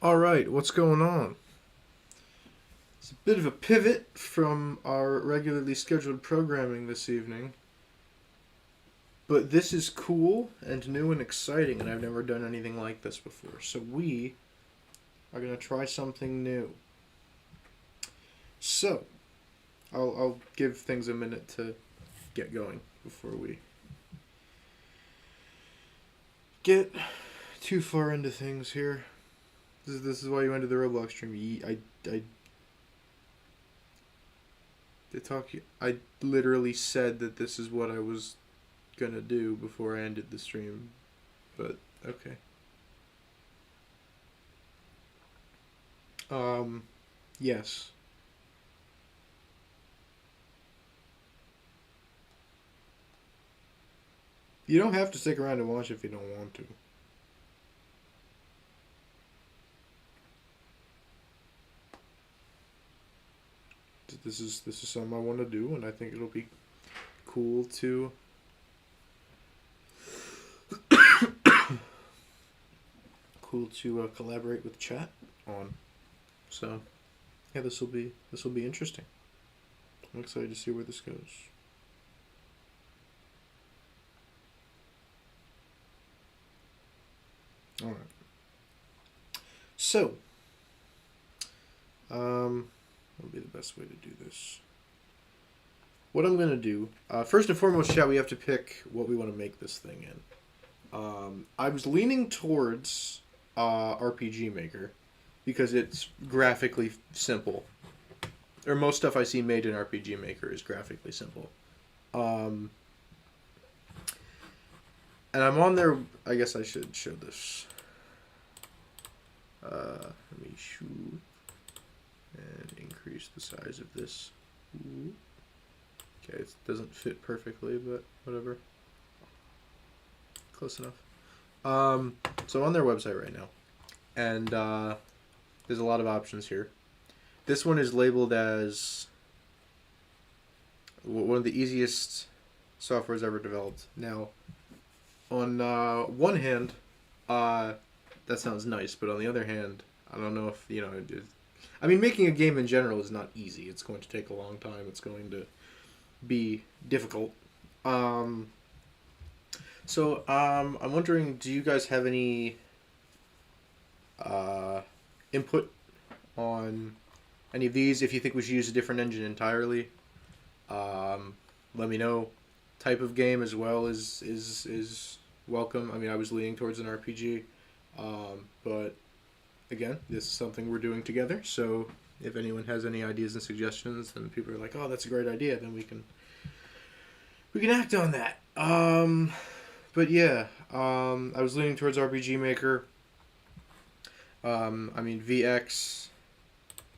Alright, what's going on? It's a bit of a pivot from our regularly scheduled programming this evening. But this is cool and new and exciting, and I've never done anything like this before. So we are going to try something new. So, I'll give things a minute to get going before we get too far into things here. This is why you went to the Roblox stream. I literally said that this is what I was gonna do before I ended the stream, but okay. Um, yes. You don't have to stick around and watch if you don't want to. This is something I want to do, and I think it'll be cool to collaborate with chat on. So, yeah, this will be interesting. I'm excited to see where this goes. All right. So, what'll be the best way to do this? What I'm gonna do, first and foremost, chat, we have to pick what we want to make this thing in. I was leaning towards RPG Maker because it's graphically simple. Or most stuff I see made in RPG Maker is graphically simple. Um, and I'm on there. I guess I should show this. Let me shoot and increase the size of this. Ooh. Okay, it doesn't fit perfectly, but whatever. Close enough. So on their website right now, and there's a lot of options here. This one is labeled as one of the easiest softwares ever developed. Now, on one hand, that sounds nice, but on the other hand, I don't know if, I mean, making a game in general is not easy. It's going to take a long time. It's going to be difficult. I'm wondering, do you guys have any input on any of these? If you think we should use a different engine entirely, let me know. Type of game as well is welcome. I mean, I was leaning towards an RPG, but again, this is something we're doing together. So if anyone has any ideas and suggestions, then people are like, "Oh, that's a great idea." Then we can act on that. But yeah, I was leaning towards RPG Maker. I mean, VX.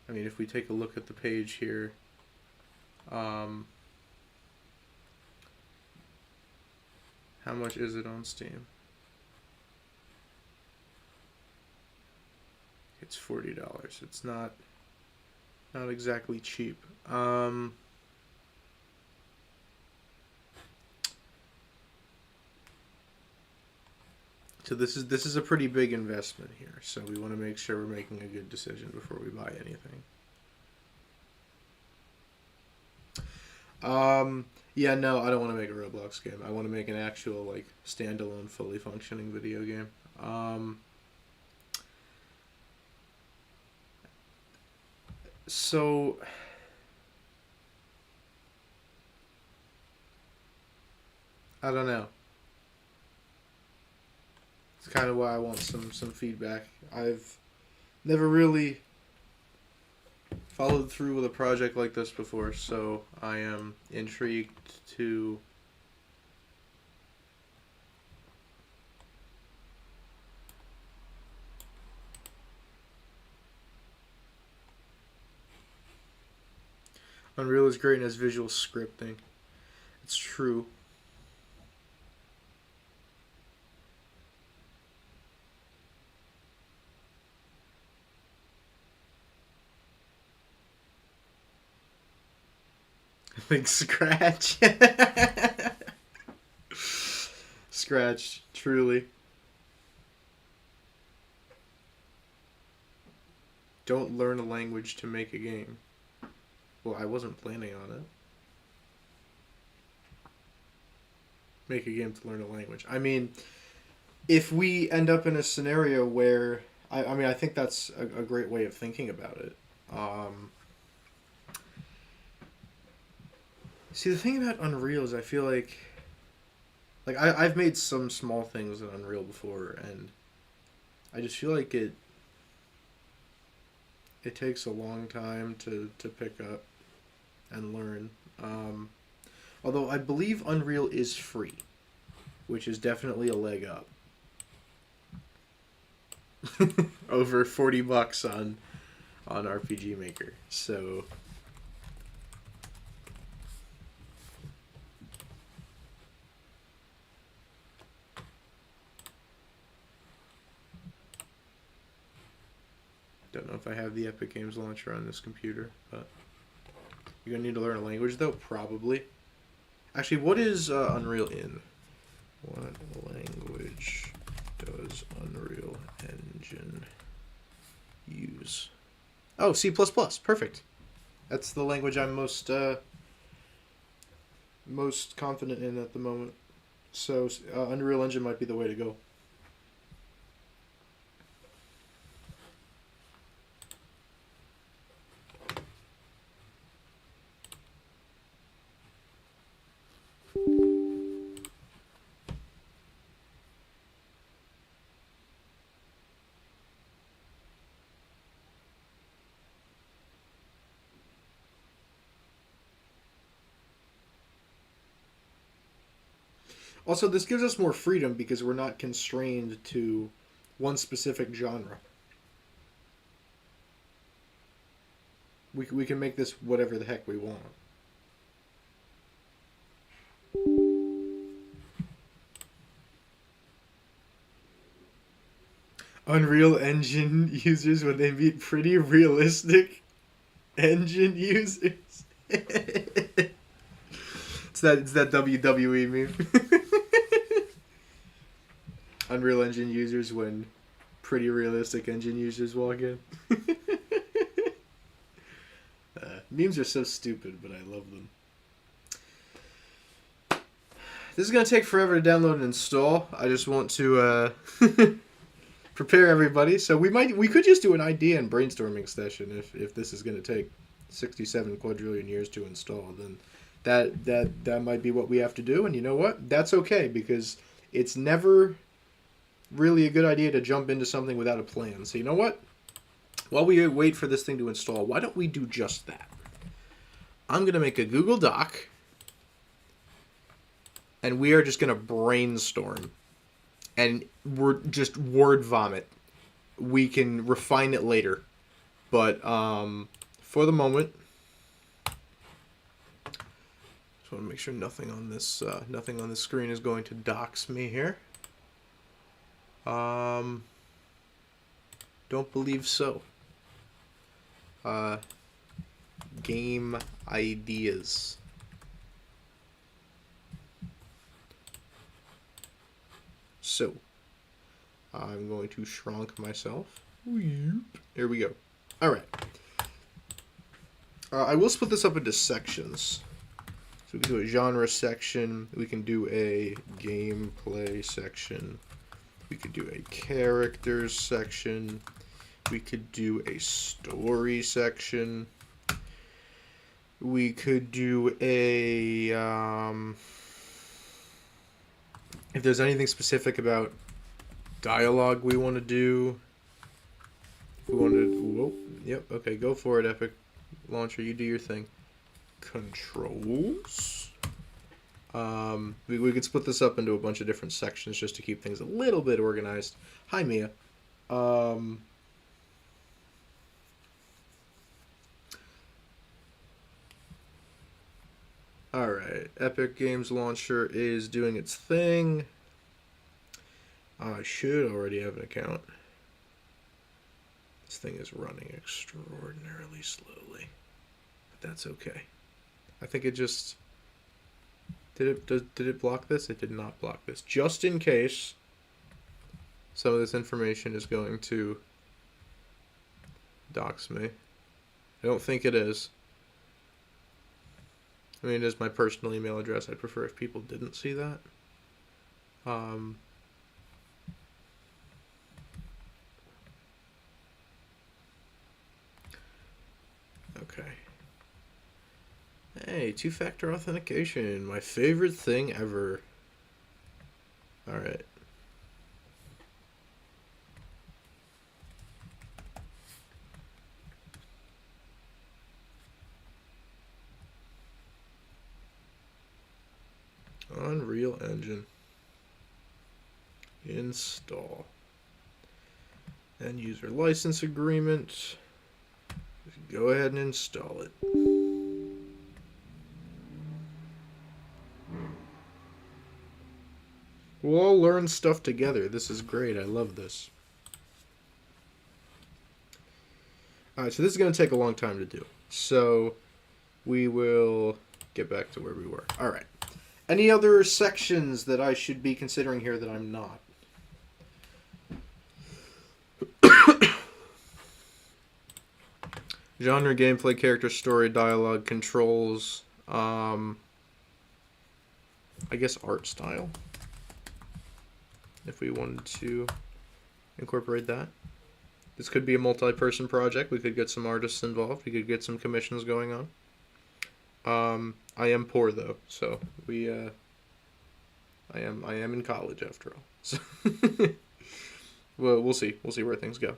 I mean, if we take a look at the page here, how much is it on Steam? It's $40. It's not exactly cheap. So this is a pretty big investment here. So we want to make sure we're making a good decision before we buy anything. Yeah, no, I don't want to make a Roblox game. I want to make an actual, like, standalone, fully functioning video game. So I don't know. It's kind of why I want some feedback. I've never really followed through with a project like this before, so I am intrigued to Unreal is great as visual scripting. It's true. I think Scratch. Scratch, truly. Don't learn a language to make a game. Well, I wasn't planning on it. Make a game to learn a language. I mean, if we end up in a scenario where... I mean, I think that's a great way of thinking about it. See, the thing about Unreal is I feel like I've made some small things in Unreal before, and I just feel like it takes a long time to pick up and learn. Although I believe Unreal is free, which is definitely a leg up. Over $40 on RPG Maker. So don't know if I have the Epic Games launcher on this computer, but you're gonna need to learn a language though, probably. Actually, what is Unreal in? What language does Unreal Engine use? Oh, C++. Perfect. That's the language I'm most confident in at the moment. So Unreal Engine might be the way to go. Also, this gives us more freedom because we're not constrained to one specific genre. We can make this whatever the heck we want. Unreal Engine users when they meet pretty realistic engine users. It's that WWE meme. Unreal Engine users when pretty realistic engine users walk in. Memes are so stupid, but I love them. This is going to take forever to download and install. I just want to prepare everybody. So we could just do an idea and brainstorming session if this is going to take 67 quadrillion years to install. Then that might be what we have to do. And you know what? That's okay, because it's never really a good idea to jump into something without a plan. So you know what? While we wait for this thing to install, why don't we do just that? I'm going to make a Google Doc, and we are just going to brainstorm. And we're just word vomit. We can refine it later. But for the moment, just want to make sure nothing on this screen is going to dox me here. Don't believe so. Game ideas. So, I'm going to shrunk myself. Here we go. All right. I will split this up into sections. So we can do a genre section. We can do a gameplay section. We could do a characters section. We could do a story section. We could do a... if there's anything specific about dialogue we want to do. If we wanted... Whoa. Yep. Okay, go for it, Epic Launcher. You do your thing. Controls. We could split this up into a bunch of different sections just to keep things a little bit organized. Hi, Mia. Alright, Epic Games Launcher is doing its thing. I should already have an account. This thing is running extraordinarily slowly. But that's okay. I think it just... Did it block this? It did not block this. Just in case some of this information is going to dox me. I don't think it is. I mean, it is my personal email address. I'd prefer if people didn't see that. Okay. Hey, two-factor authentication. My favorite thing ever. Alright. Unreal Engine. Install. End user license agreement. Go ahead and install it. We'll all learn stuff together. This is great. I love this. Alright, so this is going to take a long time to do. So we will get back to where we were. Alright. Any other sections that I should be considering here that I'm not? Genre, gameplay, character, story, dialogue, controls, I guess art style, if we wanted to incorporate that. This could be a multi-person project. We could get some artists involved. We could get some commissions going on. I am poor though, so I am in college after all. So well, we'll see. We'll see where things go.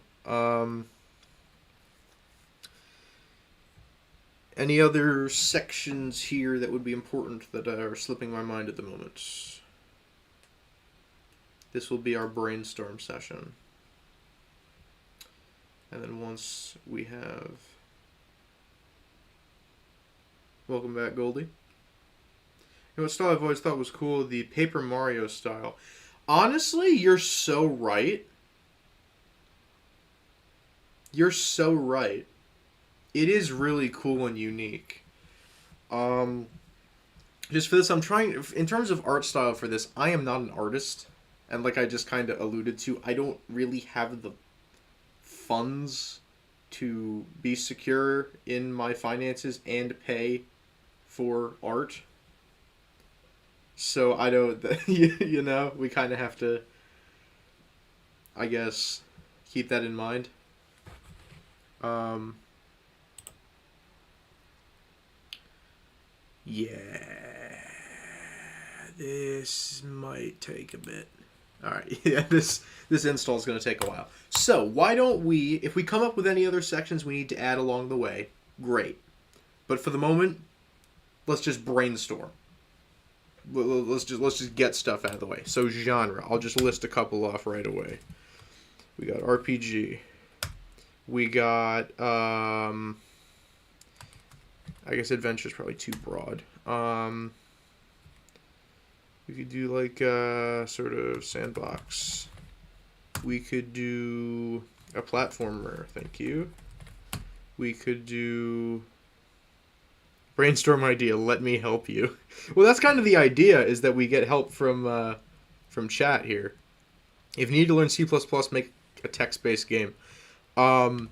Any other sections here that would be important that are slipping my mind at the moment? This will be our brainstorm session. And then once we have... Welcome back, Goldie. You know what style I've always thought was cool? The Paper Mario style. Honestly, you're so right. You're so right. It is really cool and unique. Just for this, I'm trying... In terms of art style for this, I am not an artist. And like I just kind of alluded to, I don't really have the funds to be secure in my finances and pay for art. So I don't... You know, we kind of have to, I guess, keep that in mind. Yeah, this might take a bit. Alright, yeah, this install is going to take a while. So, why don't we, if we come up with any other sections we need to add along the way, great. But for the moment, let's just brainstorm. Let's just get stuff out of the way. So, genre, I'll just list a couple off right away. We got RPG. We got, I guess adventure is probably too broad. We could do like sort of sandbox. We could do a platformer, thank you. We could do brainstorm idea, let me help you. Well, that's kind of the idea, is that we get help from chat here. If you need to learn C++, make a text-based game. I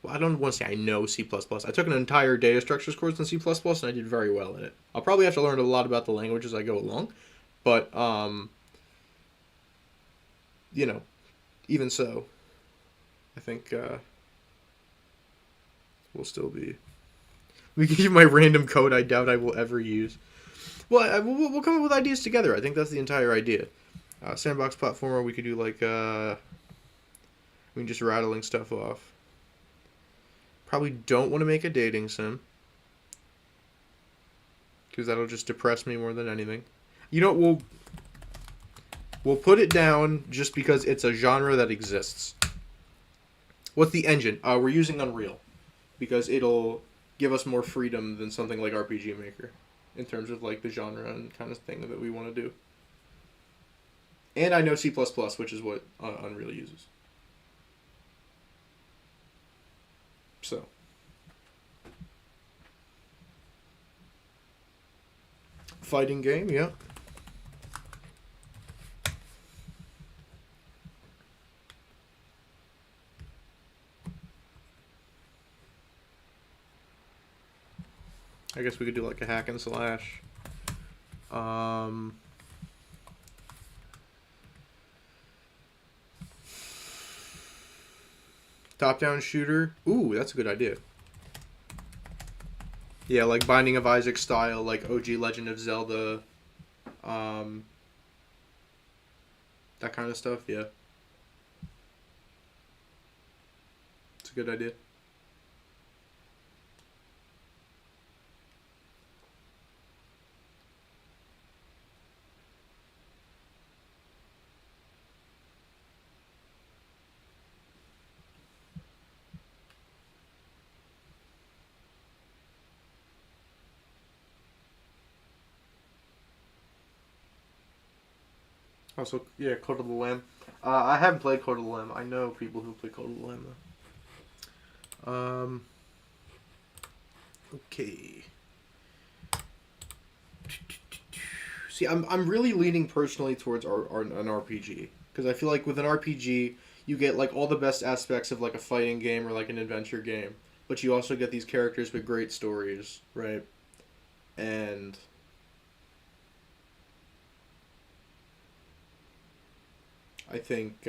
don't want to say I know C++. I took an entire data structures course in C++ and I did very well in it. I'll probably have to learn a lot about the language as I go along. But, you know, even so, I think we'll still be... We can use my random code I doubt I will ever use. Well, we'll come up with ideas together. I think that's the entire idea. Sandbox platformer, we could do like... just rattling stuff off. Probably don't want to make a dating sim, because that'll just depress me more than anything. You know, we'll put it down just because it's a genre that exists. What's the engine? We're using Unreal, because it'll give us more freedom than something like RPG Maker, in terms of like the genre and kind of thing that we want to do. And I know C++, which is what Unreal uses. So, fighting game, yeah. I guess we could do like a hack and slash. Top-down shooter. Ooh, that's a good idea. Yeah, like Binding of Isaac style, like OG Legend of Zelda. That kind of stuff, yeah. It's a good idea. Also, yeah, Code of the Lamb. I haven't played Code of the Lamb. I know people who play Code of the Lamb, though. Okay. See, I'm really leaning personally towards an RPG. Because I feel like with an RPG, you get, like, all the best aspects of, like, a fighting game or, like, an adventure game. But you also get these characters with great stories, right? And I think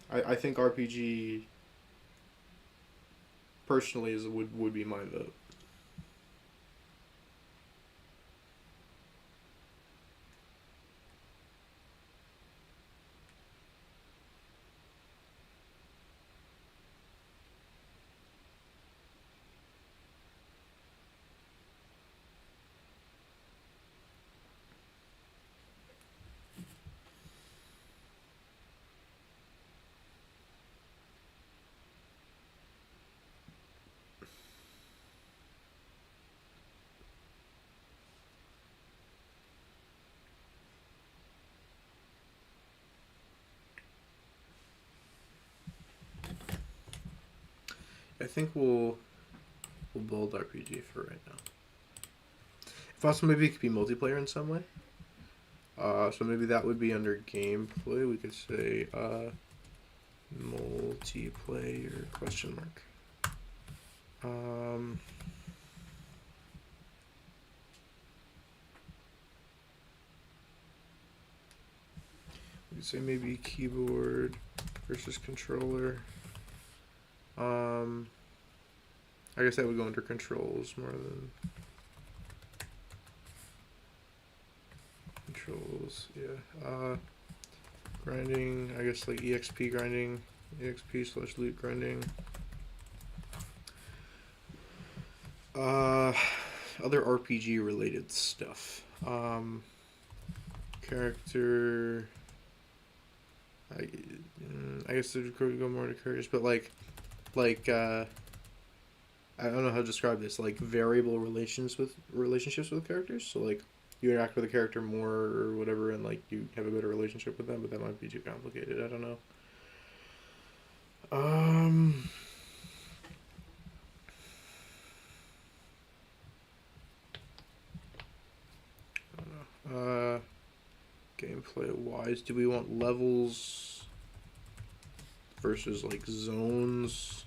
I think RPG personally would be my vote. I think we'll build RPG for right now. If also maybe it could be multiplayer in some way. So maybe that would be under gameplay. We could say multiplayer question mark. We could say maybe keyboard versus controller. I guess that would go under controls more than controls. Yeah. Grinding. I guess like EXP grinding. EXP/loot grinding. Other RPG related stuff. Character. I guess there could go more to characters, but like I don't know how to describe this. Like variable relationships with characters. So like you interact with a character more or whatever, and like you have a better relationship with them, but that might be too complicated. I don't know. Gameplay wise, do we want levels versus like zones?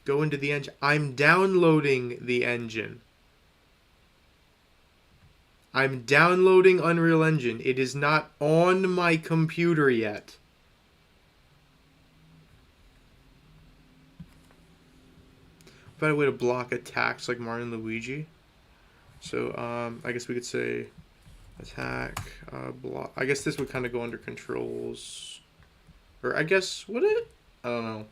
Go into the engine. I'm downloading the engine. I'm downloading Unreal Engine. It is not on my computer yet. Better way to block attacks like Mario and Luigi. So, I guess we could say attack, block. I guess this would kind of go under controls. Or I guess, would it? I don't know.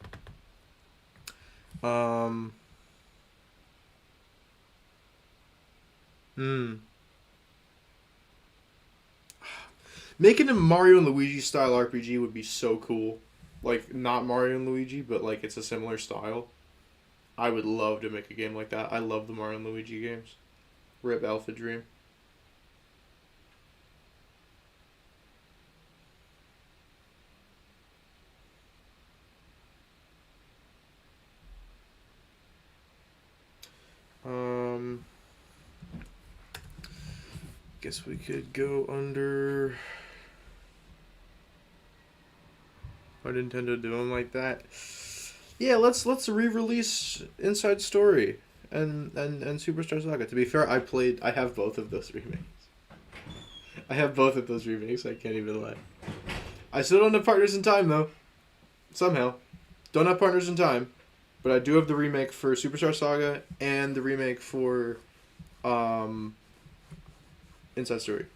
Making a Mario and Luigi style RPG would be so cool. Like, not Mario and Luigi, but like it's a similar style. I would love to make a game like that. I love the Mario and Luigi games. Rip Alpha Dream. Guess we could go under. Why did Nintendo do them like that? Yeah, let's re-release Inside Story and Superstar Saga. To be fair, I have both of those remakes. I have both of those remakes. I can't even lie. I still don't have Partners in Time though. Somehow, don't have Partners in Time, but I do have the remake for Superstar Saga and the remake for Inside Story.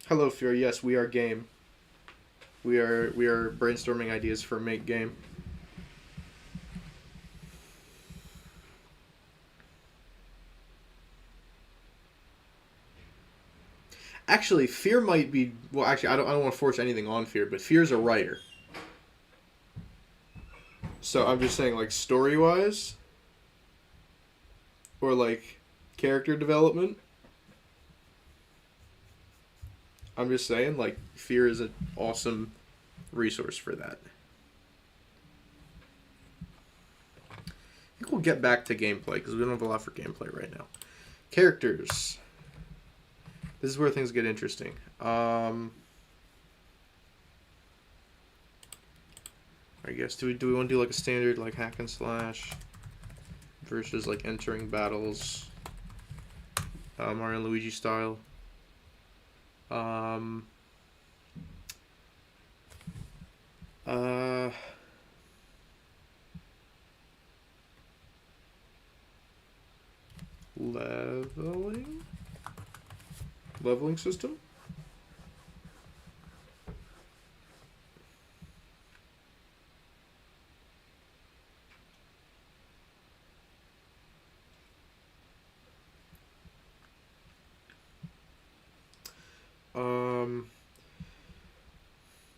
Hello, Fear. Yes, we are game. We are brainstorming ideas for Make Game. Actually, Fear might be. Well, actually, I don't want to force anything on Fear, but Fear's a writer. So I'm just saying, like, story wise, or like character development. I'm just saying, like, Fear is an awesome resource for that. I think we'll get back to gameplay because we don't have a lot for gameplay right now. Characters. This is where things get interesting. I guess do we want to do like a standard like hack and slash versus like entering battles, Mario and Luigi style. Leveling system.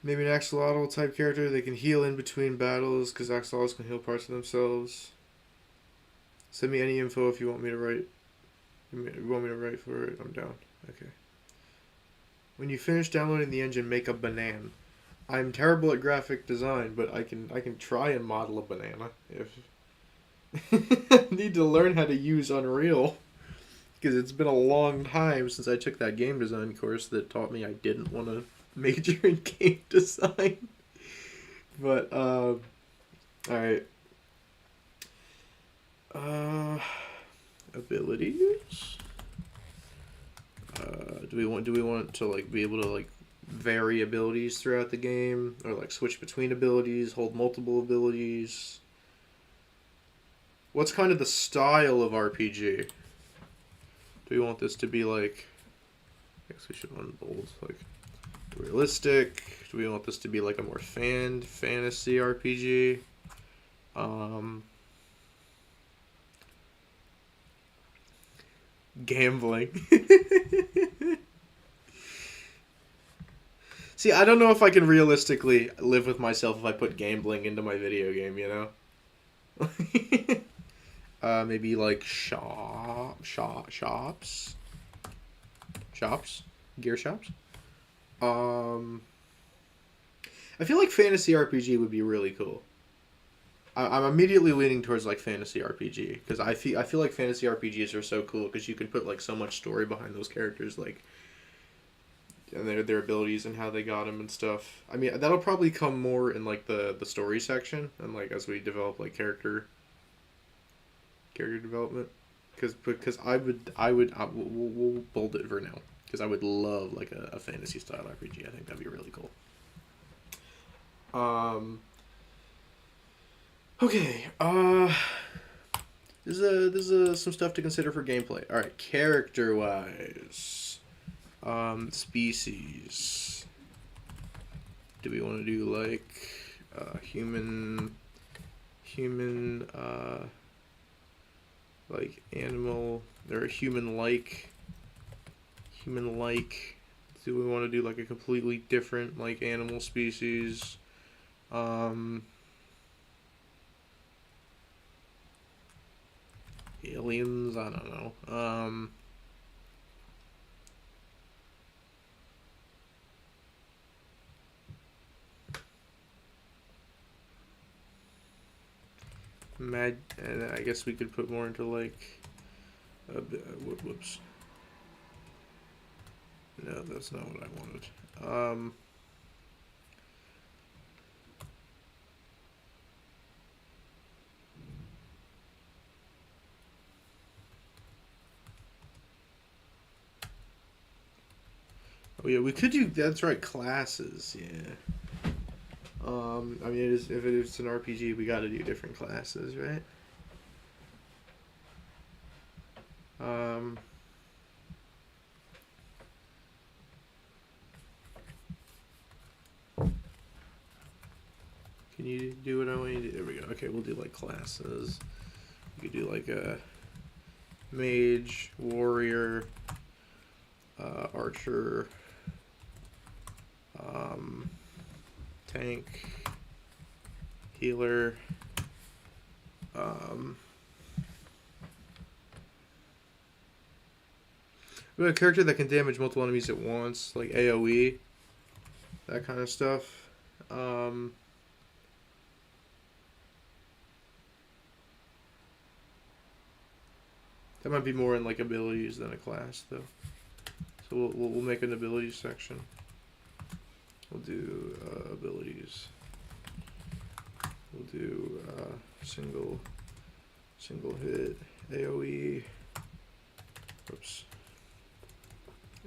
Maybe an axolotl type character. They can heal in between battles because axolotls can heal parts of themselves. Send me any info if you want me to write. You want me to write for it? I'm down. Okay. When you finish downloading the engine, make a banana. I'm terrible at graphic design, but I can try and model a banana if. I need to learn how to use Unreal because it's been a long time since I took that game design course that taught me I didn't want to major in game design. But all right. Abilities. Do we want to like be able to like vary abilities throughout the game or like switch between abilities, hold multiple abilities? What's kind of the style of RPG? Do we want this to be like, I guess we should unbold, like realistic? Do we want this to be like a more fantasy RPG? Gambling. See, I don't know if I can realistically live with myself if I put gambling into my video game, you know? Maybe like shops? Gear shops? I feel like fantasy RPG would be really cool. I'm immediately leaning towards like fantasy RPG because I feel like fantasy RPGs are so cool because you can put like so much story behind those characters, like and their abilities and how they got them and stuff. I mean, that'll probably come more in like the story section and like as we develop like character development. Because we'll bold it for now because I would love like a fantasy style RPG. I think that'd be really cool. Okay. This is some stuff to consider for gameplay. All right, character wise, species. Do we want to do like human, like animal or human like? Do we want to do like a completely different like animal species? Aliens, I don't know. And I guess we could put more into like Whoops. No, that's not what I wanted. Oh yeah, we could do. That's right, classes. Yeah. I mean, if it's an RPG, we got to do different classes, right? Um. Can you do what I want you to do? There we go. Okay, we'll do like classes. You could do like a mage, warrior, archer, tank, healer, a character that can damage multiple enemies at once, like AoE, that kind of stuff. That might be more in like abilities than a class, though. So we'll make an abilities section. We'll do abilities. We'll do single hit AoE. Oops.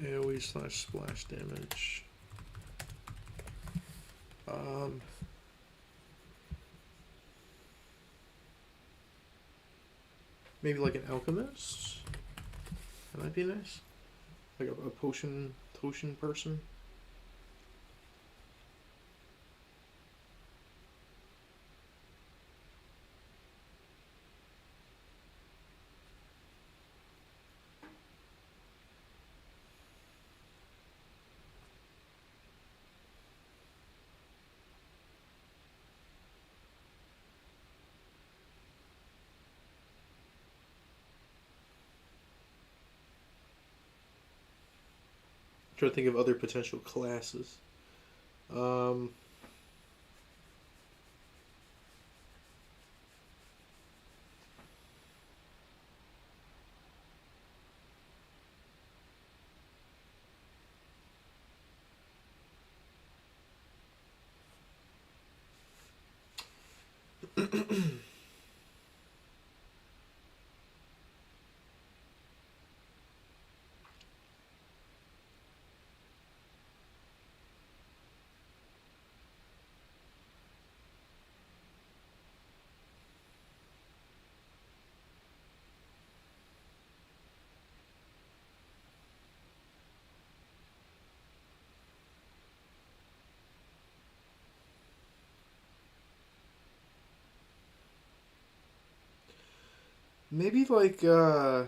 AoE / splash damage. Maybe like an alchemist. That might be nice. Like a potion person. Try to think of other potential classes. Maybe like I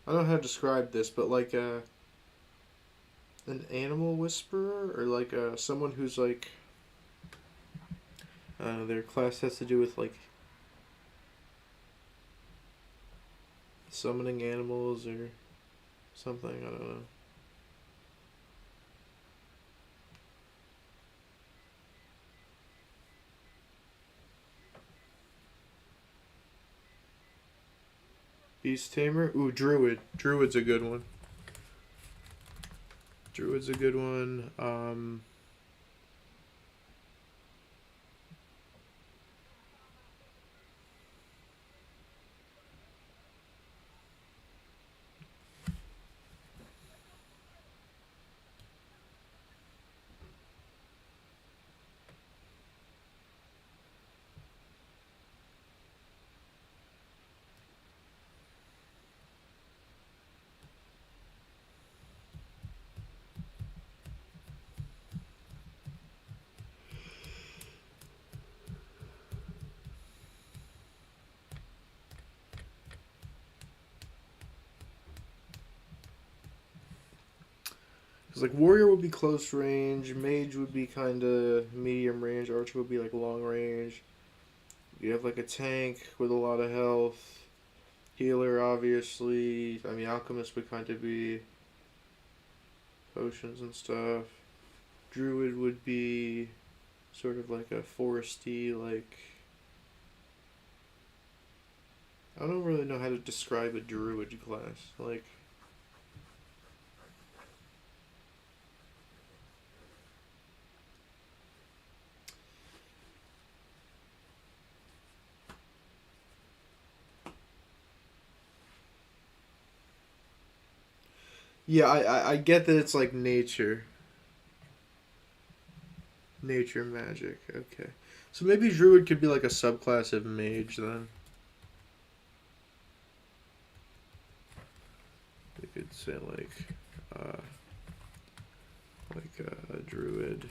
don't know how to describe this, but like an animal whisperer or like someone who's like their class has to do with like summoning animals or something. I don't know. Beast tamer. Ooh, druid. Druid's a good one. Druid's a good one. Cause like warrior would be close range, mage would be kind of medium range, archer would be like long range. You have like a tank with a lot of health, healer obviously. I mean alchemist would kind of be potions and stuff. Druid would be sort of like a foresty like I don't really know how to describe a druid class. Like, yeah, I get that it's like nature magic. Okay, so maybe druid could be like a subclass of mage then. We could say uh, like a druid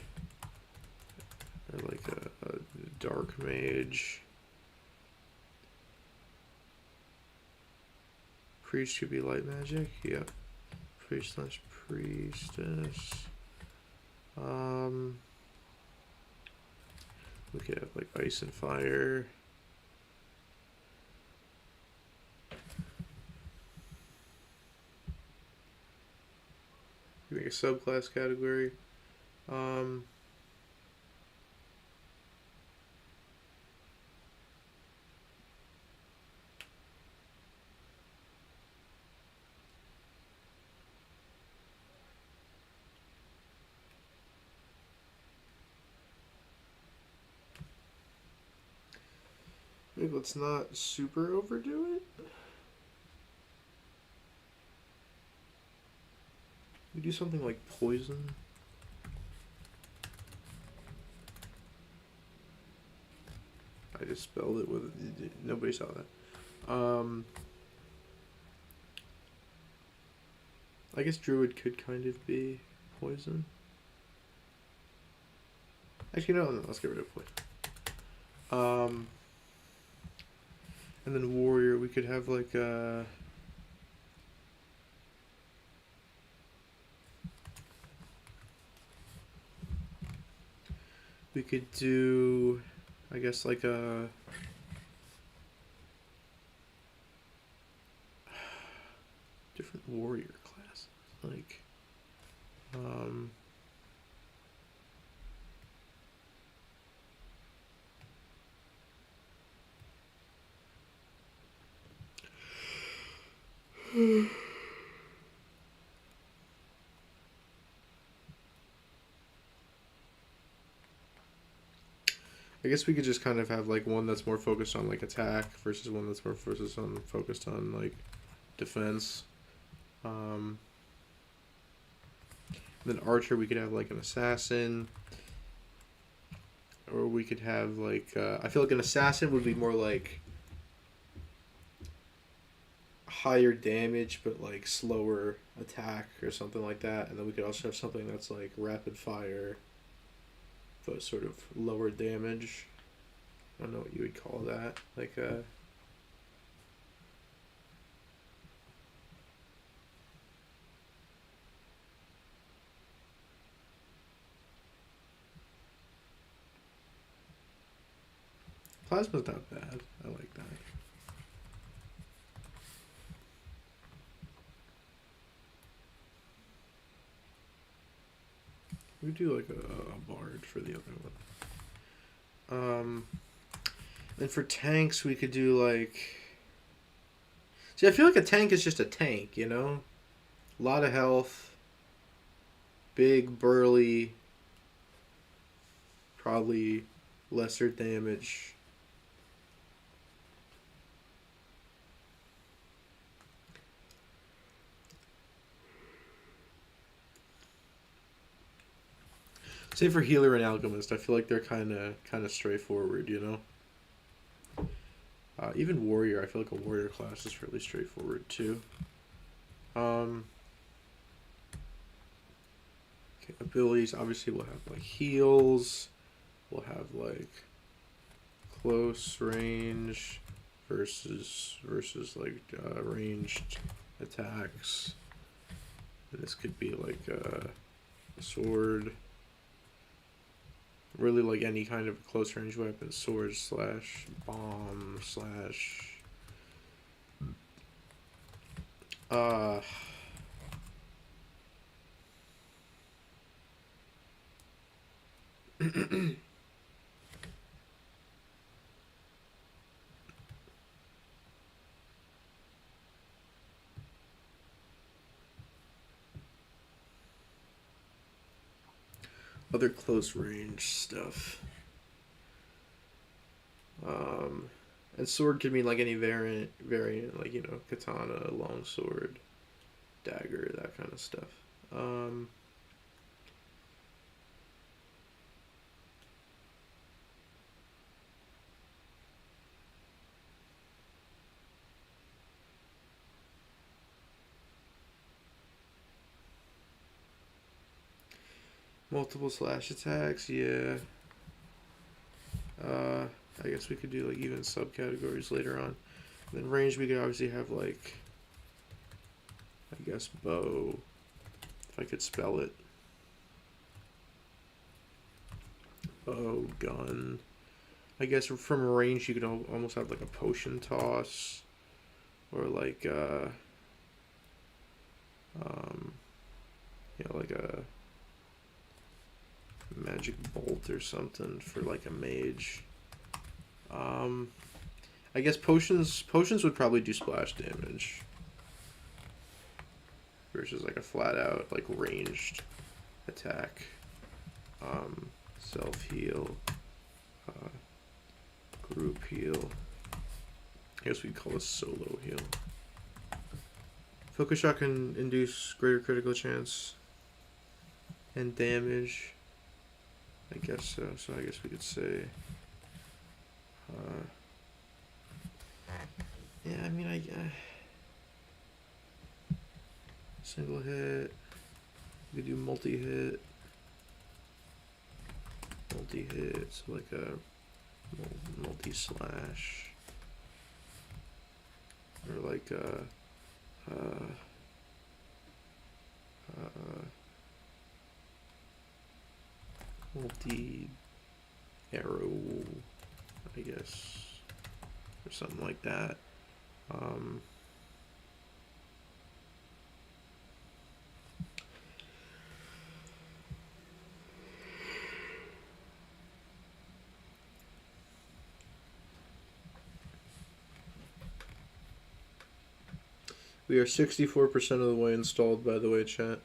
or like a dark mage. Priest could be light magic. Yep. Priest slash priestess. We could have like ice and fire. Make a subclass category. Maybe let's not super overdo it. We do something like poison. I just spelled it with nobody saw that. I guess druid could kind of be poison. Actually, no, let's get rid of poison. And then warrior, we could have like a. We could do, I guess, like a. Different warrior classes. Like. I guess we could just kind of have like one that's more focused on like attack versus one that's more focused on like defense. Then archer, we could have like an assassin, or we could have like I feel like an assassin would be more like higher damage but like slower attack or something like that, and then we could also have something that's like rapid fire but sort of lower damage. I don't know what you would call that. Like plasma's not bad. I like that. We do like a bard for the other one. And for tanks, we could do like. See, I feel like a tank is just a tank, you know? A lot of health, big, burly, probably lesser damage. Say for healer and alchemist, I feel like they're kind of straightforward, you know. Even warrior, I feel like a warrior class is fairly straightforward too. Okay, abilities, obviously we'll have like heals, we'll have like close range versus like ranged attacks. And this could be like a sword. Really like any kind of close range weapon, sword slash bomb slash Other close range stuff. And sword could mean like any variant, like, you know, katana, longsword, dagger, that kind of stuff. Multiple slash attacks, yeah. I guess we could do like even subcategories later on. And then range, we could obviously have like, I guess bow, if I could spell it. Bow, gun. I guess from range you could almost have like a potion toss, or like you know, like a magic bolt or something for like a mage. I guess potions would probably do splash damage versus like a flat out like ranged attack. Self heal, group heal. I guess we'd call this solo heal. Focus shot can induce greater critical chance and damage. I guess so. So I guess we could say, yeah. I mean, single hit. We could do multi-hit. Multi-hit, so like a multi-slash, or like a multi-arrow, I guess, or something like that. We are 64% of the way installed, by the way, chat.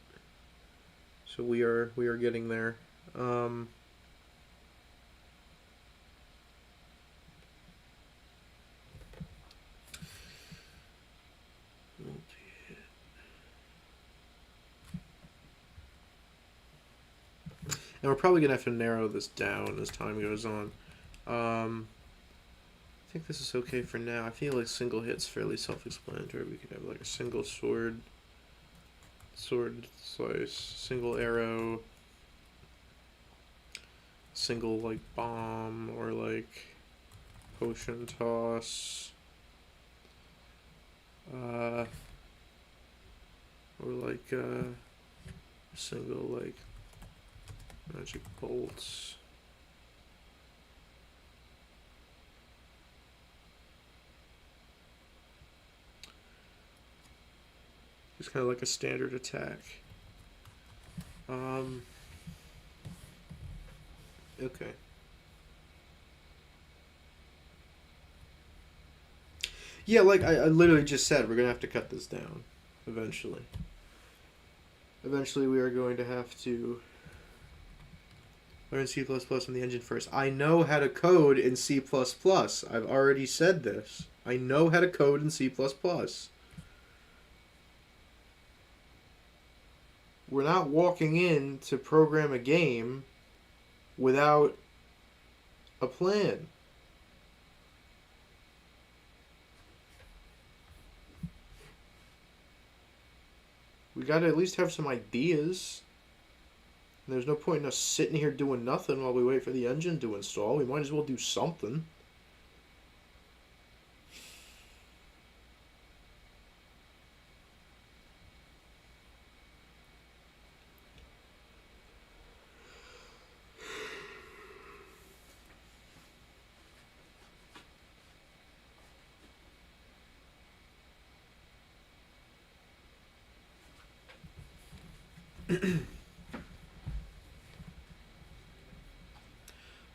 So we are getting there. And we're probably going to have to narrow this down as time goes on. I think this is okay for now. I feel like single hit's fairly self-explanatory. We could have like a single sword slice, single arrow, single like bomb, or like potion toss, or like single like magic bolts. Just kind of like a standard attack. Okay. Yeah, like I literally just said, we're going to have to cut this down eventually. Eventually we are going to have to learn C++ in the engine first. I know how to code in C++. I've already said this. I know how to code in C++. We're not walking in to program a game without a plan. We gotta at least have some ideas. And there's no point in us sitting here doing nothing while we wait for the engine to install. We might as well do something.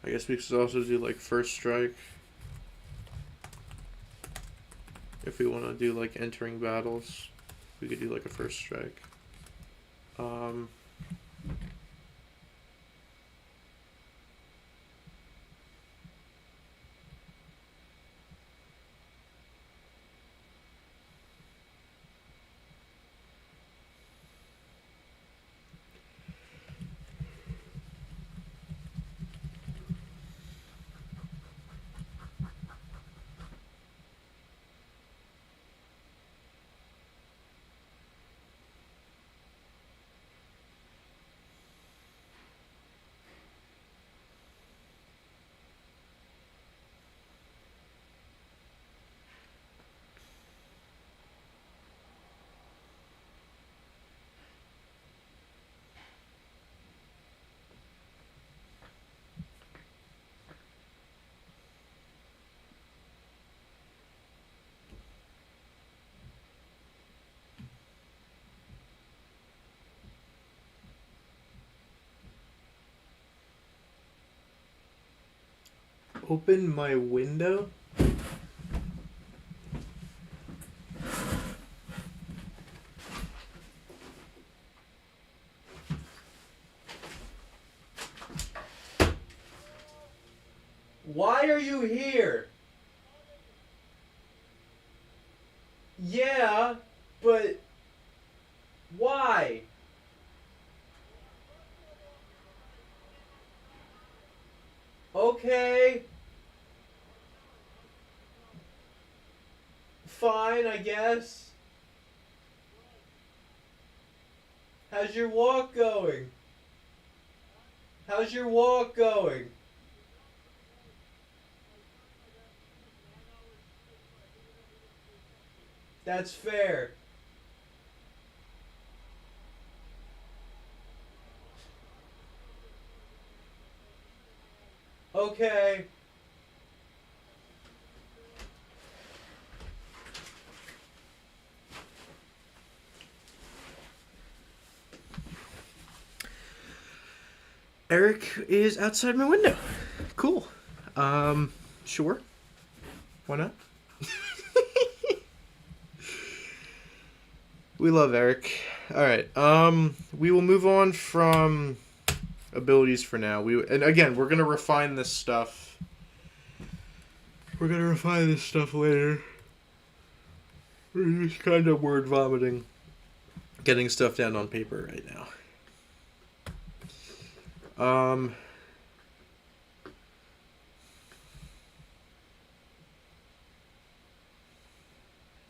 I guess we could also do like first strike. If we want to do like entering battles, we could do like a first strike. open my window? Why are you here? Yeah, but why? Okay. Fine, I guess. How's your walk going? How's your walk going? That's fair. Okay. Eric is outside my window. Cool. Sure. Why not? We love Eric. Alright, we will move on from abilities for now. And again, we're gonna refine this stuff. We're gonna refine this stuff later. We're just kind of word vomiting. Getting stuff down on paper right now.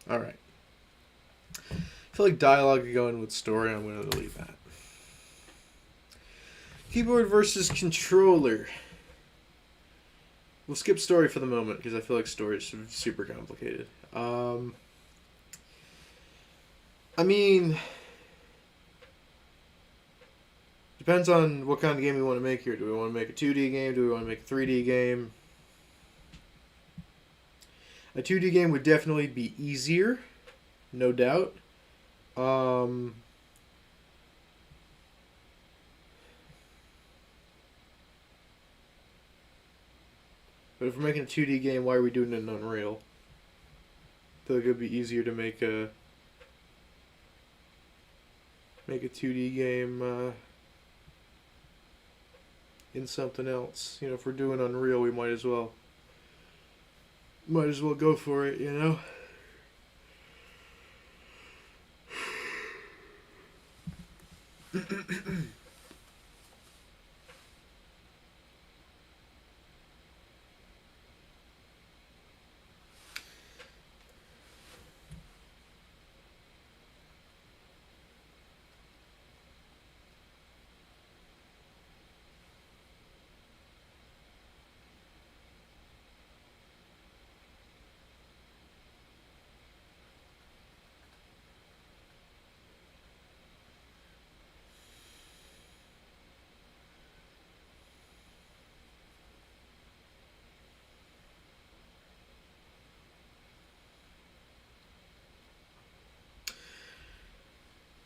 Alright. I feel like dialogue could go in with story. I'm going to delete that. Keyboard versus controller. We'll skip story for the moment because I feel like story is super complicated. I mean, depends on what kind of game we want to make here. Do we want to make a 2D game? Do we want to make a 3D game? A 2D game would definitely be easier, no doubt. But if we're making a 2D game, why are we doing it in Unreal? I feel like it would be easier to make a 2D game in something else. You know, if we're doing Unreal, we might as well go for it, you know?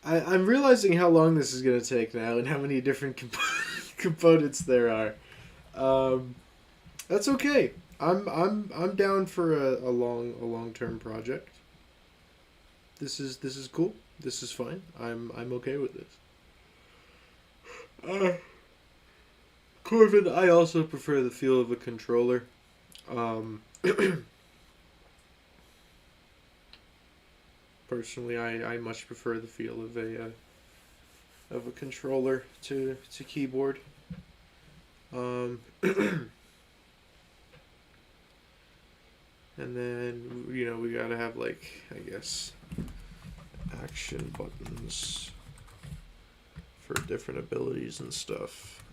I'm realizing how long this is going to take now and how many different components there are. That's okay. I'm down for a long term project. This is cool. This is fine. I'm okay with this. Corvin, I also prefer the feel of a controller. Personally, I much prefer the feel of a controller to keyboard. And then, you know, we gotta have, like, I guess, action buttons for different abilities and stuff.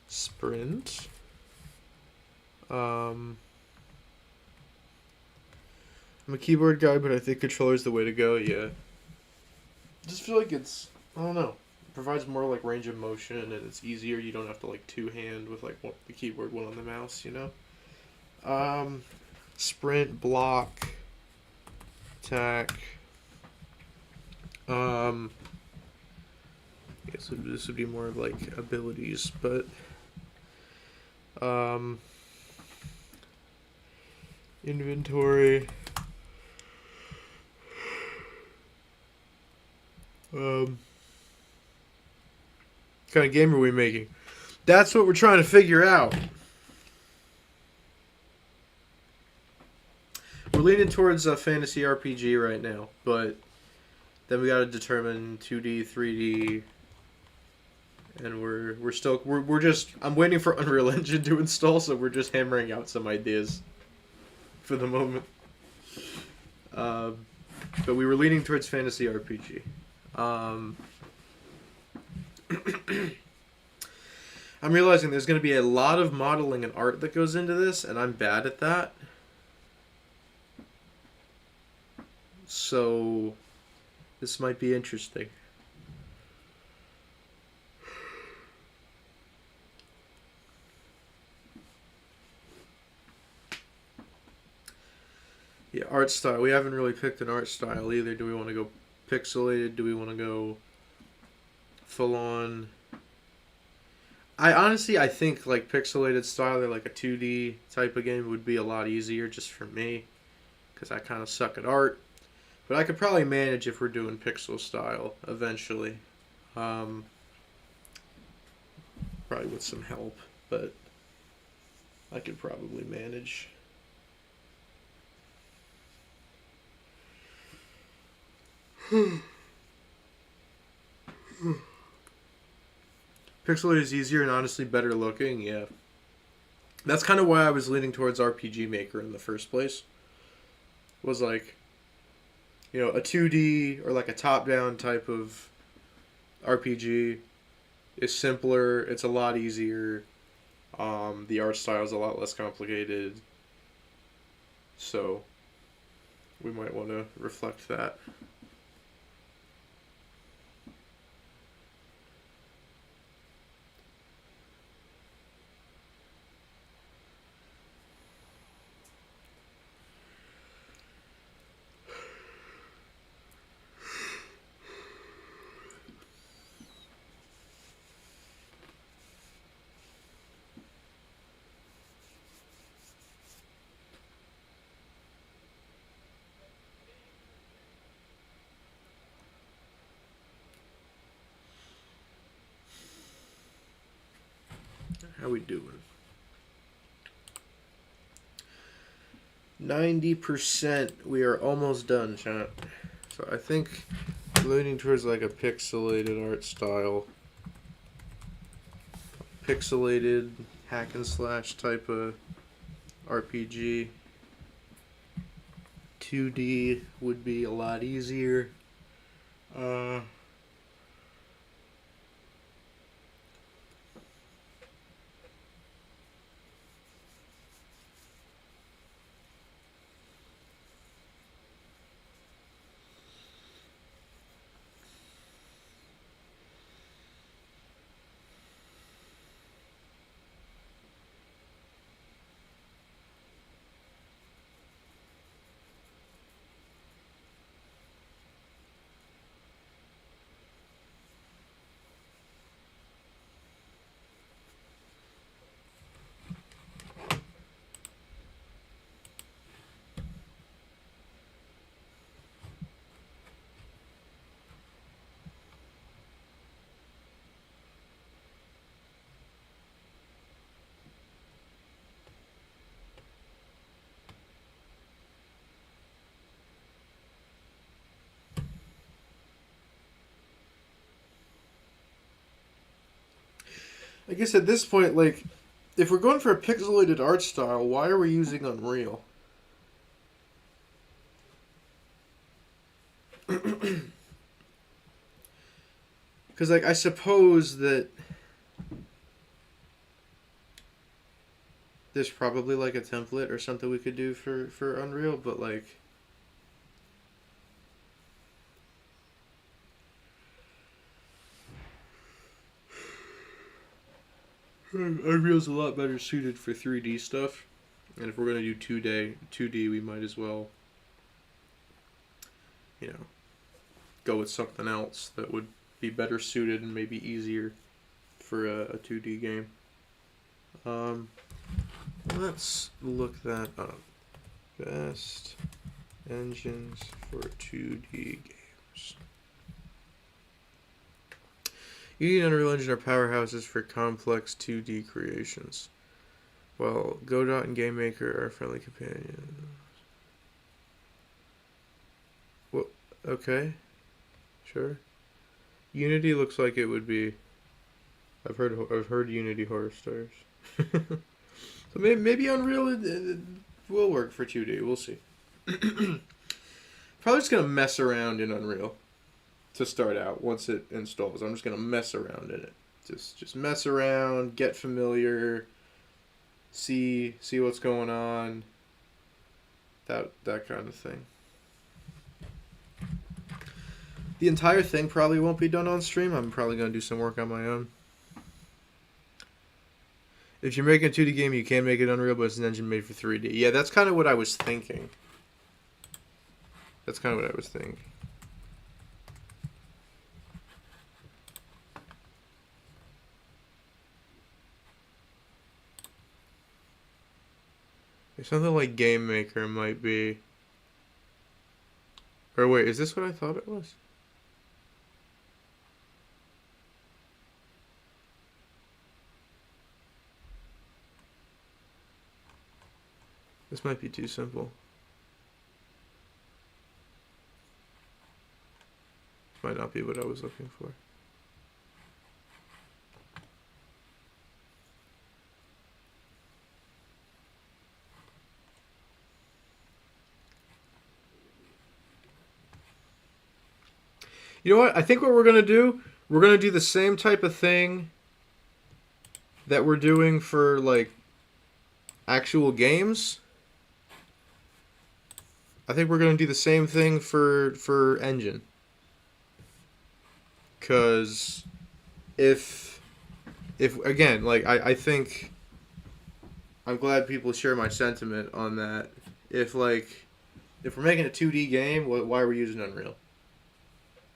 Sprint. I'm a keyboard guy, but I think controller's the way to go, yeah. I just feel like it's, I don't know, it provides more, like, range of motion, and it's easier. You don't have to, like, two-hand with, like, the keyboard, one on the mouse, you know? Sprint, block, attack. I guess this would be more of, like, abilities, but Um, inventory. What kind of game are we making? That's what we're trying to figure out. We're leaning towards a fantasy RPG right now, but then we got to determine 2D, 3D, and we're just I'm waiting for Unreal Engine to install, so we're just hammering out some ideas for the moment. But we were leaning towards fantasy RPG. I'm realizing there's going to be a lot of modeling and art that goes into this, and I'm bad at that. So this might be interesting. Yeah, art style. We haven't really picked an art style either. Do we want to go pixelated? Do we want to go full on? I think like pixelated style or like a 2D type of game would be a lot easier just for me because I kind of suck at art. But I could probably manage if we're doing pixel style eventually. Probably with some help, but I could probably manage. Pixelated is easier and honestly better looking, yeah. That's kind of why I was leaning towards RPG Maker in the first place. Was like, a 2D or like a top-down type of RPG is simpler. It's a lot easier. The art style is a lot less complicated. So, we might want to reflect that. How we doing? 90%. We are almost done, chat. So I think leaning towards like a pixelated art style. Pixelated hack and slash type of RPG. 2D would be a lot easier. I guess at this point, like, if we're going for a pixelated art style, why are we using Unreal? Because, like, I suppose that there's probably, like, a template or something we could do for Unreal, but, like, Unreal's a lot better suited for 3D stuff. And if we're going to do 2D, we might as well, go with something else that would be better suited and maybe easier for a 2D game. Let's look that up. Best engines for 2D games. Unity and Unreal Engine are powerhouses for complex 2D creations, while Godot and GameMaker are friendly companions. Well, okay, sure. Unity looks like it would be. I've heard Unity horror stars. So maybe Unreal it will work for 2D. We'll see. Probably just gonna mess around in Unreal to start out. Once it installs, I'm just gonna mess around in it. Just mess around, get familiar, see what's going on. That kind of thing. The entire thing probably won't be done on stream. I'm probably gonna do some work on my own. If you're making a 2D game, you can make it Unreal, but it's an engine made for 3D. Yeah, that's kind of what I was thinking. There's something like Game Maker might be. Or wait, is this what I thought it was? This might be too simple. Might not be what I was looking for. You know what? I think what we're going to do the same type of thing that we're doing for, like, actual games. I think we're going to do the same thing for engine. Because if again, like, I think I'm glad people share my sentiment on that. If we're making a 2D game, why are we using Unreal?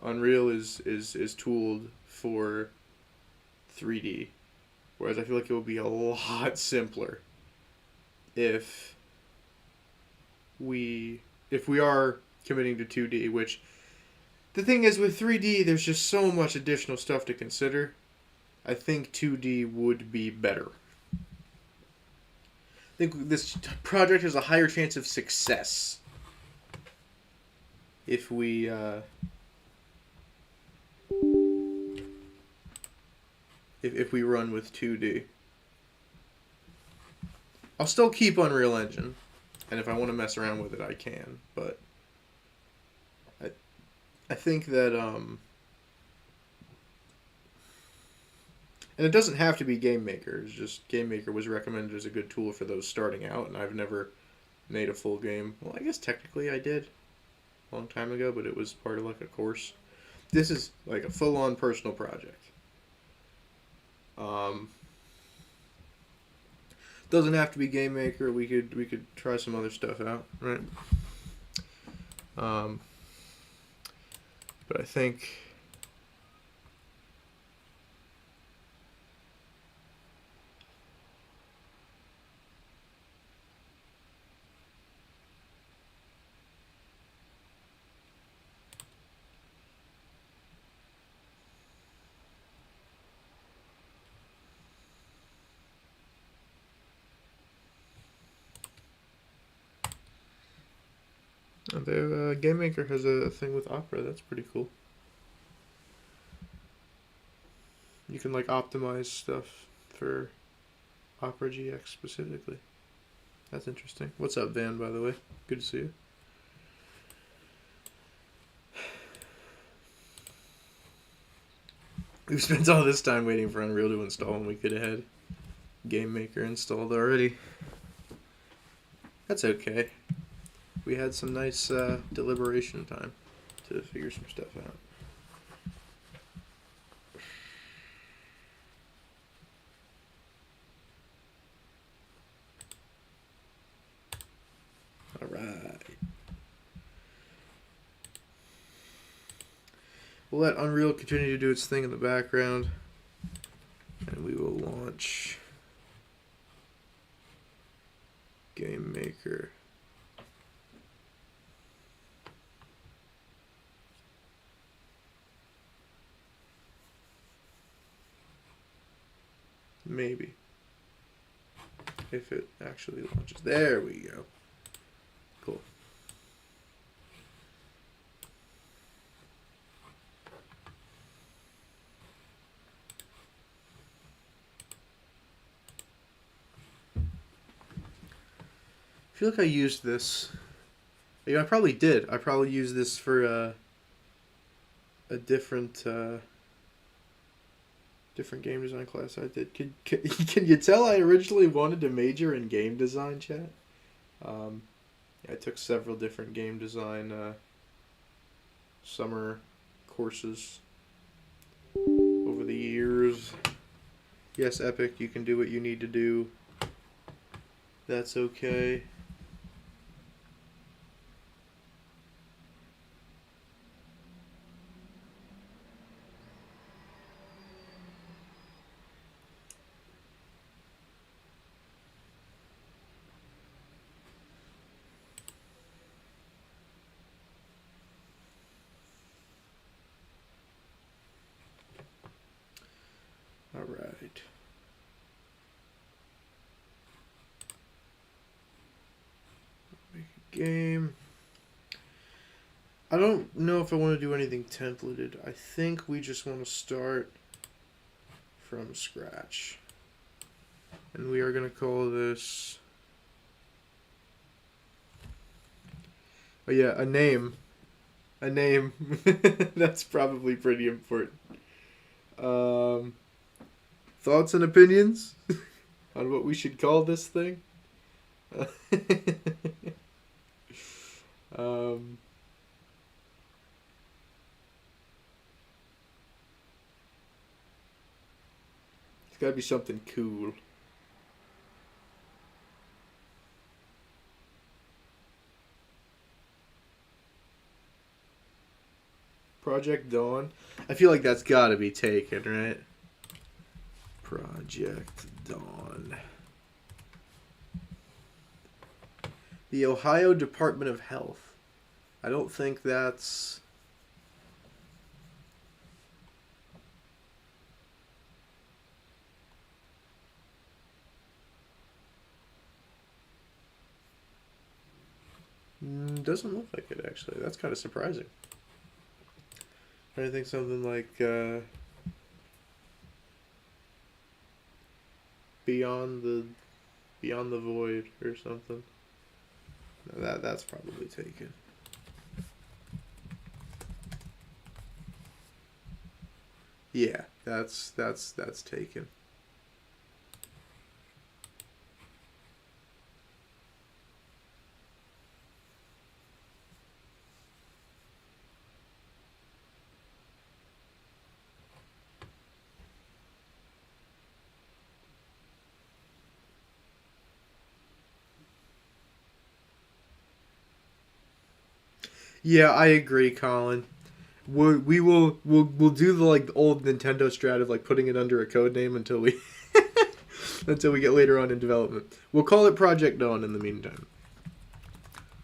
Unreal is tooled for 3D, whereas I feel like it would be a lot simpler if we are committing to 2D, which the thing is with 3D, there's just so much additional stuff to consider. I think 2D would be better. I think this project has a higher chance of success if we if we run with 2D. I'll still keep Unreal Engine, and if I want to mess around with it, I can. But I think that and it doesn't have to be Game Maker. It's just Game Maker was recommended as a good tool for those starting out, and I've never made a full game. Well, I guess technically I did a long time ago, but it was part of like a course. This is like a full-on personal project. Doesn't have to be Game Maker. We could try some other stuff out, right? But I think the Game Maker has a thing with Opera. That's pretty cool. You can like optimize stuff for Opera GX specifically. That's interesting. What's up, Van, by the way? Good to see you. We've spent all this time waiting for Unreal to install, and we could have had Game Maker installed already. That's okay. We had some nice deliberation time to figure some stuff out. All right. We'll let Unreal continue to do its thing in the background, and we will launch Game Maker. Maybe. If it actually launches. There we go. Cool. I feel like I used this. Yeah, I probably did. I probably used this for a different different game design class I did. Can you tell I originally wanted to major in game design, chat? I took several different game design summer courses over the years. Yes, Epic, you can do what you need to do. That's okay. All right. Make a game. I don't know if I want to do anything templated. I think we just want to start from scratch. And we are going to call this... Oh yeah, a name. A name. That's probably pretty important. Thoughts and opinions on what we should call this thing? It's gotta be something cool. Project Dawn. I feel like that's gotta be taken, right? Project Dawn. The Ohio Department of Health. I don't think that's... Doesn't look like it, actually. That's kind of surprising. I think something like Beyond the Void or something. No, that's probably taken. Yeah, that's taken. Yeah, I agree, Colin. We'll do the like old Nintendo strat of like putting it under a code name until we until we get later on in development. We'll call it Project Dawn in the meantime.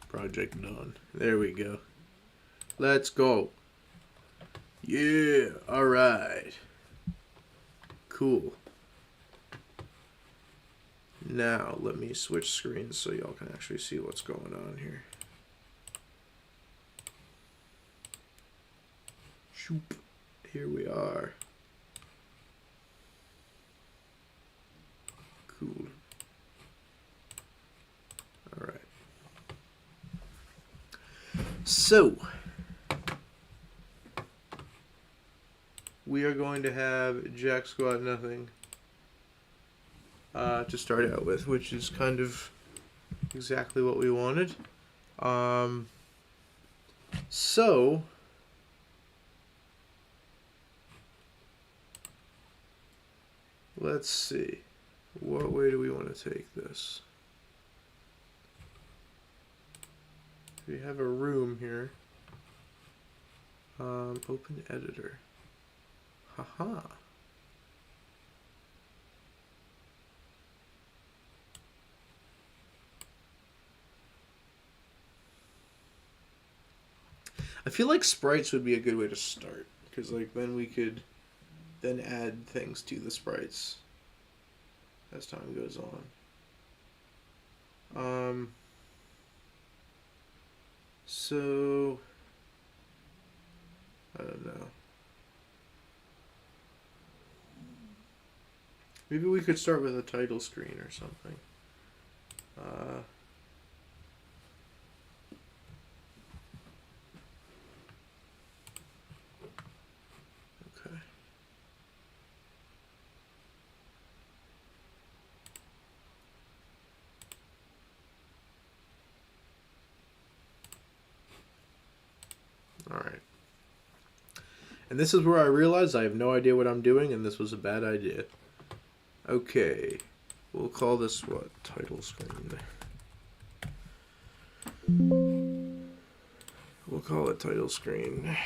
Project Dawn. There we go. Let's go. Yeah. All right. Cool. Now let me switch screens so y'all can actually see what's going on here. Here we are. Cool. All right. So, we are going to have Jack Squat Nothing to start out with, which is kind of exactly what we wanted. So... let's see. What way do we want to take this? We have a room here. Open editor. Haha. I feel like sprites would be a good way to start, because like then we could then add things to the sprites as time goes on. So I don't know. Maybe we could start with a title screen or something. Okay. All right. And this is where I realized I have no idea what I'm doing, and this was a bad idea. Okay. We'll call this what? Title screen. We'll call it title screen.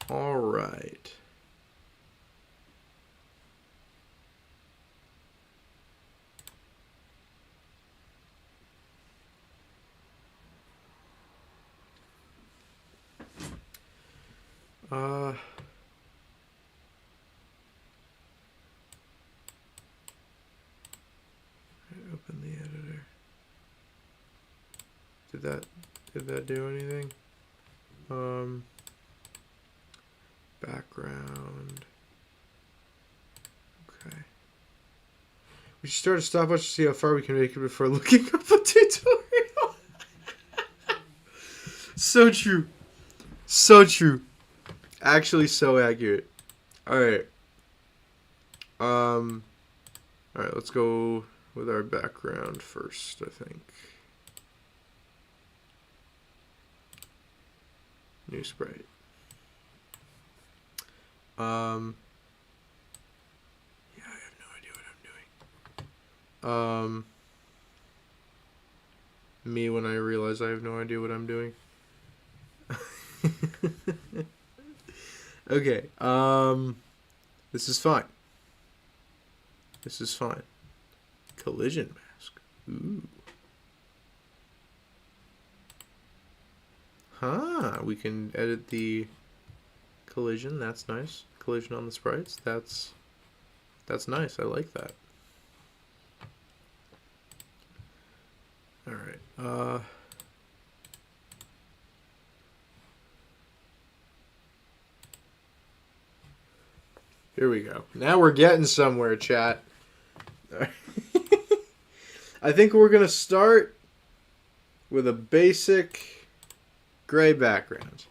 All right. Open the editor. Did that do anything? Background. Okay. We should start a stopwatch to see how far we can make it before looking up a tutorial. So true. So true. Actually, so accurate. Alright. Alright, let's go with our background first, I think. New sprite. Yeah, I have no idea what I'm doing. Me when I realize I have no idea what I'm doing. Okay, this is fine. This is fine. Collision mask. Ooh. Huh, we can edit the collision. That's nice. Collision on the sprites. That's nice. I like that. All right. Here we go. Now we're getting somewhere, chat. I think we're going to start with a basic gray background.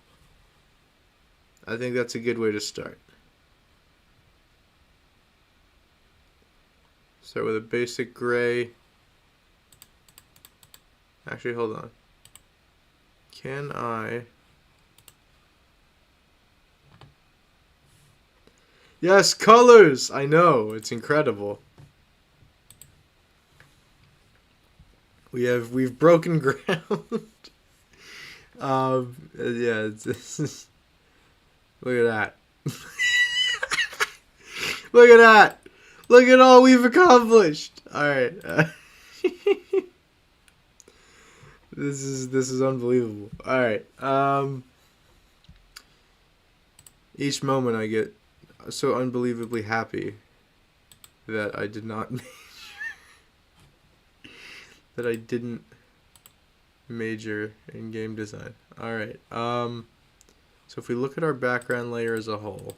I think that's a good way to start. Start with a basic gray. Actually, hold on. Can I... Yes, colors! I know, it's incredible. We've broken ground. Yeah, it's look at that. Look at that. Look at all we've accomplished. All right. This is unbelievable. All right. Each moment I get so unbelievably happy that I did not that I didn't major in game design. All right. So if we look at our background layer as a whole,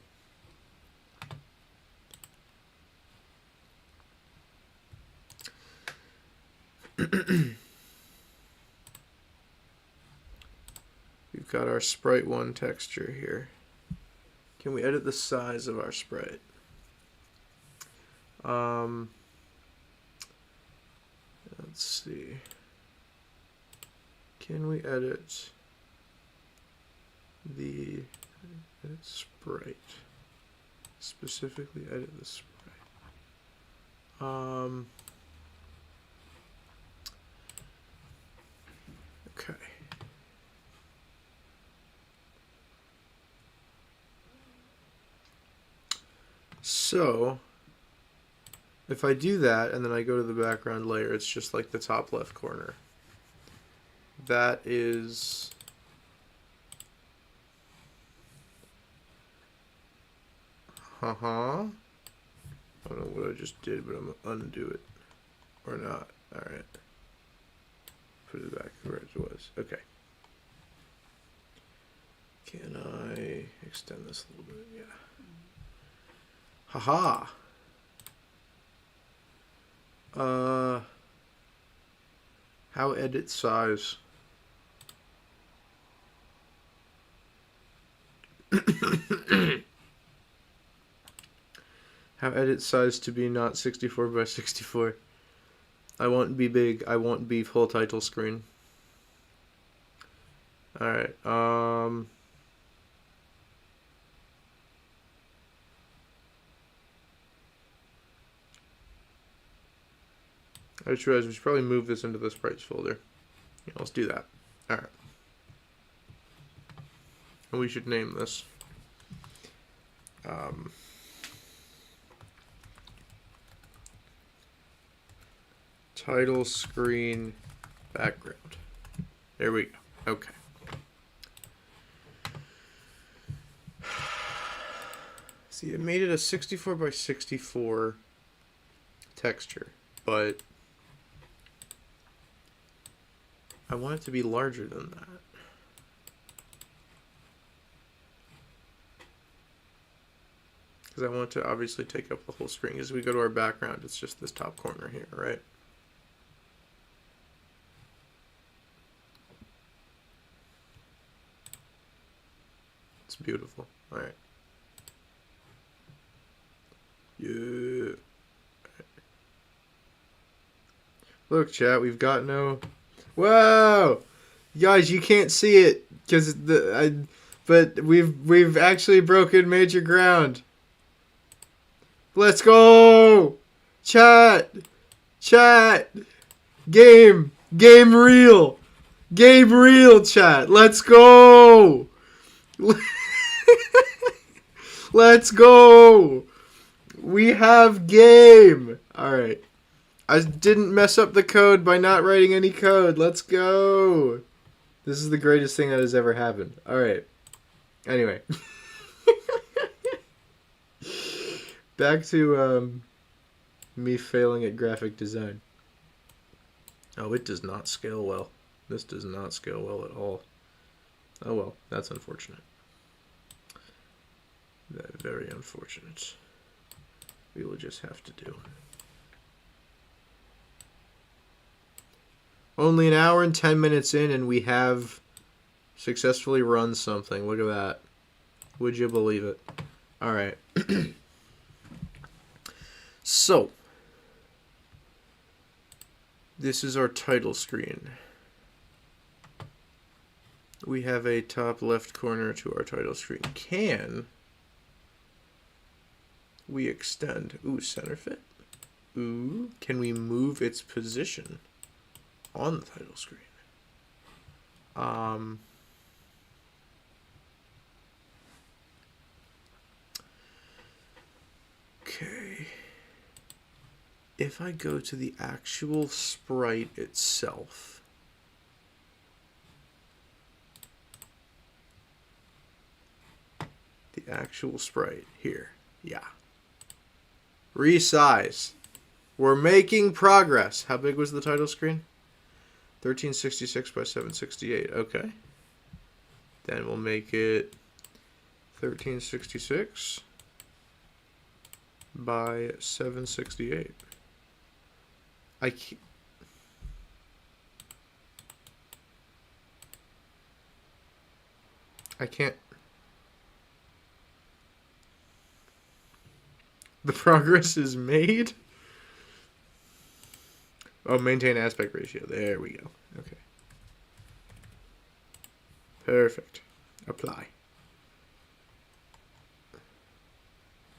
we've got our sprite 1 texture here. Can we edit the size of our sprite? Let's see. Can we edit the sprite? Specifically edit the sprite. Okay. So, if I do that and then I go to the background layer, it's just like the top left corner. That is... I don't know what I just did, but I'm gonna undo it. Or not. Alright. Put it back where it was. Okay. Can I extend this a little bit? Yeah. Haha. How edit size? How edit size to be not 64 by 64? I won't be big. I won't be full title screen. Alright, I just realized we should probably move this into the sprites folder. Yeah, let's do that. Alright. And we should name this. Title screen background. There we go. Okay. See, it made it a 64 by 64 texture, but I want it to be larger than that. Because I want to obviously take up the whole screen. As we go to our background, it's just this top corner here, right? It's beautiful. All right. Yeah. Look, chat, we've got no... Whoa! Guys, you can't see it because but we've actually broken major ground. Let's go! Chat! Chat! Game real! Game real, chat! Let's go! Let's go! We have game! Alright. I didn't mess up the code by not writing any code. Let's go! This is the greatest thing that has ever happened. Alright. Anyway. Back to me failing at graphic design. Oh, it does not scale well. This does not scale well at all. Oh well, that's unfortunate. Very unfortunate. We will just have to do. Only an hour and 10 minutes in, and we have successfully run something. Look at that. Would you believe it? All right. So, this is our title screen. We have a top left corner to our title screen. Can we extend? Ooh, center fit. Ooh, can we move its position on the title screen? Okay. If I go to the actual sprite itself, the actual sprite here, yeah. Resize. We're making progress. How big was the title screen? 1366 by 768. Okay. Then we'll make it 1366 by 768. I can't. The progress is made. Oh, maintain aspect ratio. There we go. Okay. Perfect. Apply.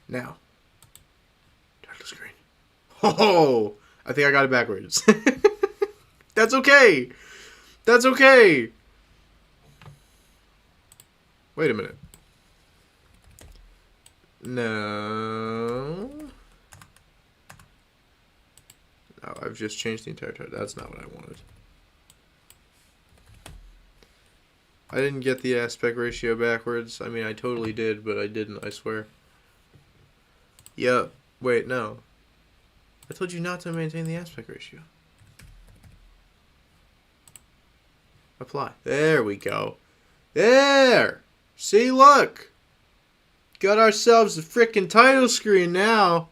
Now. Title screen. Oh! I think I got it backwards. That's okay. That's okay. Wait a minute. No. No, I've just changed the entire title. That's not what I wanted. I didn't get the aspect ratio backwards. I mean, I totally did, but I didn't, I swear. Yep. Wait, no. I told you not to maintain the aspect ratio. Apply. There we go. There! See, look! Got ourselves a frickin' title screen now.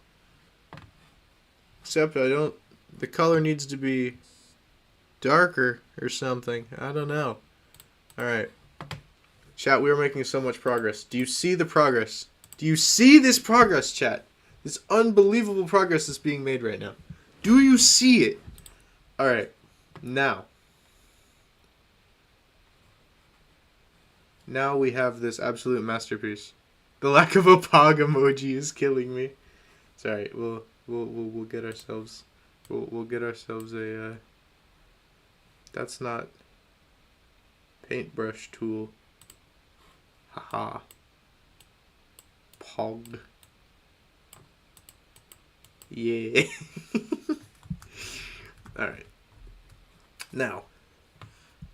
Except I don't... The color needs to be darker or something. I don't know. Alright. Chat, we are making so much progress. Do you see the progress? Do you see this progress, chat? This unbelievable progress that's being made right now. Do you see it? Alright. Now. Now we have this absolute masterpiece. The lack of a pog emoji is killing me. It's alright. We'll get ourselves... We'll get ourselves a... that's not... paintbrush tool. Haha. Pog. Yeah. Alright. Now.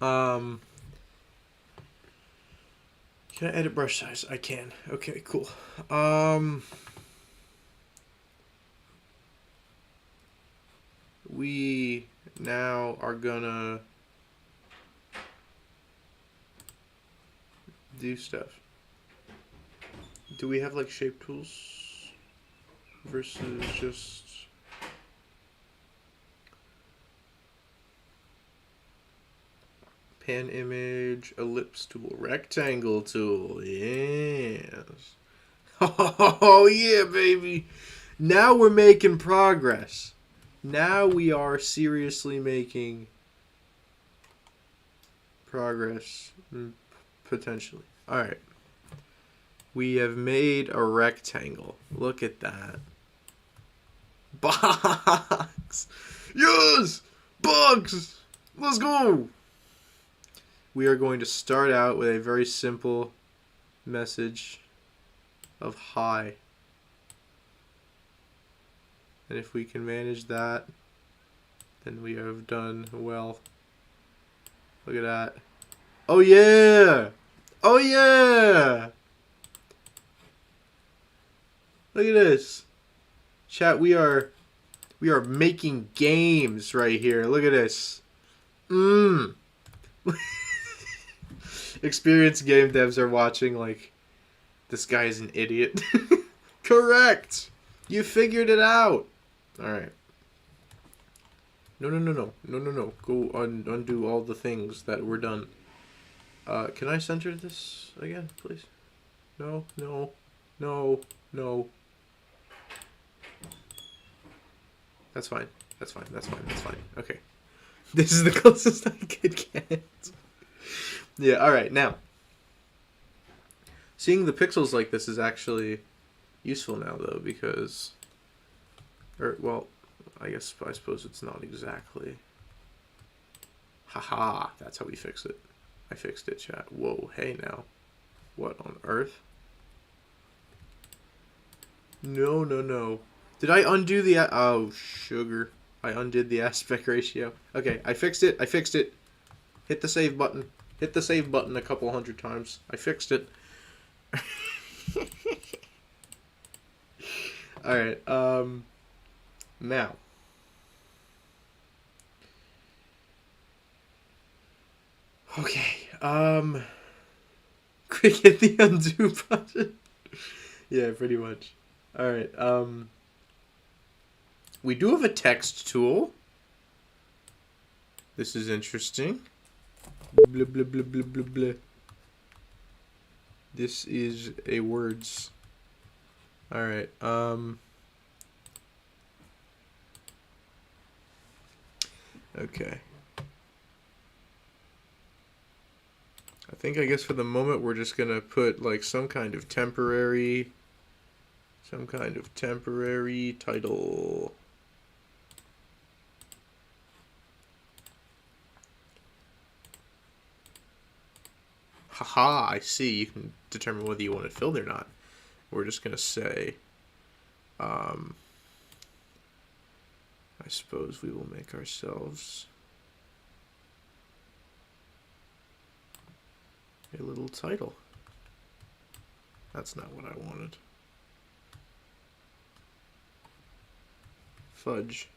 Can I edit brush size? I can. Okay, cool. We now are gonna do stuff. Do we have like shape tools versus just pan image, ellipse tool, rectangle tool? Yes. Oh yeah, baby. Now we're making progress. Now we are seriously making progress, potentially. Alright. We have made a rectangle. Look at that. Box! Yes! Box! Let's go! We are going to start out with a very simple message of hi. And if we can manage that, then we have done well. Look at that. Oh yeah! Oh yeah! Look at this. Chat, we are making games right here. Look at this. Experienced game devs are watching like, this guy is an idiot. Correct! You figured it out! Alright. No. Go undo all the things that were done. Can I center this again, please? No. That's fine. Okay. This is the closest I could get. Yeah, alright, now. Seeing the pixels like this is actually useful now, though, because... well, I suppose it's not exactly... Haha, that's how we fix it. I fixed it, chat. Whoa, hey now. What on earth? No. Did I undo the... oh, sugar. I undid the aspect ratio. Okay, I fixed it. Hit the save button. Hit the save button a couple hundred times. I fixed it. Alright, now. Okay, quick hit the undo button. Yeah, pretty much. Alright, we do have a text tool. This is interesting. Blah, blah, blah, blah, blah, blah. This is a words. Alright, okay. I guess for the moment we're just gonna put like some kind of temporary title. Haha, I see. You can determine whether you want it filled or not. We're just gonna say, I suppose we will make ourselves a little title. That's not what I wanted. Fudge.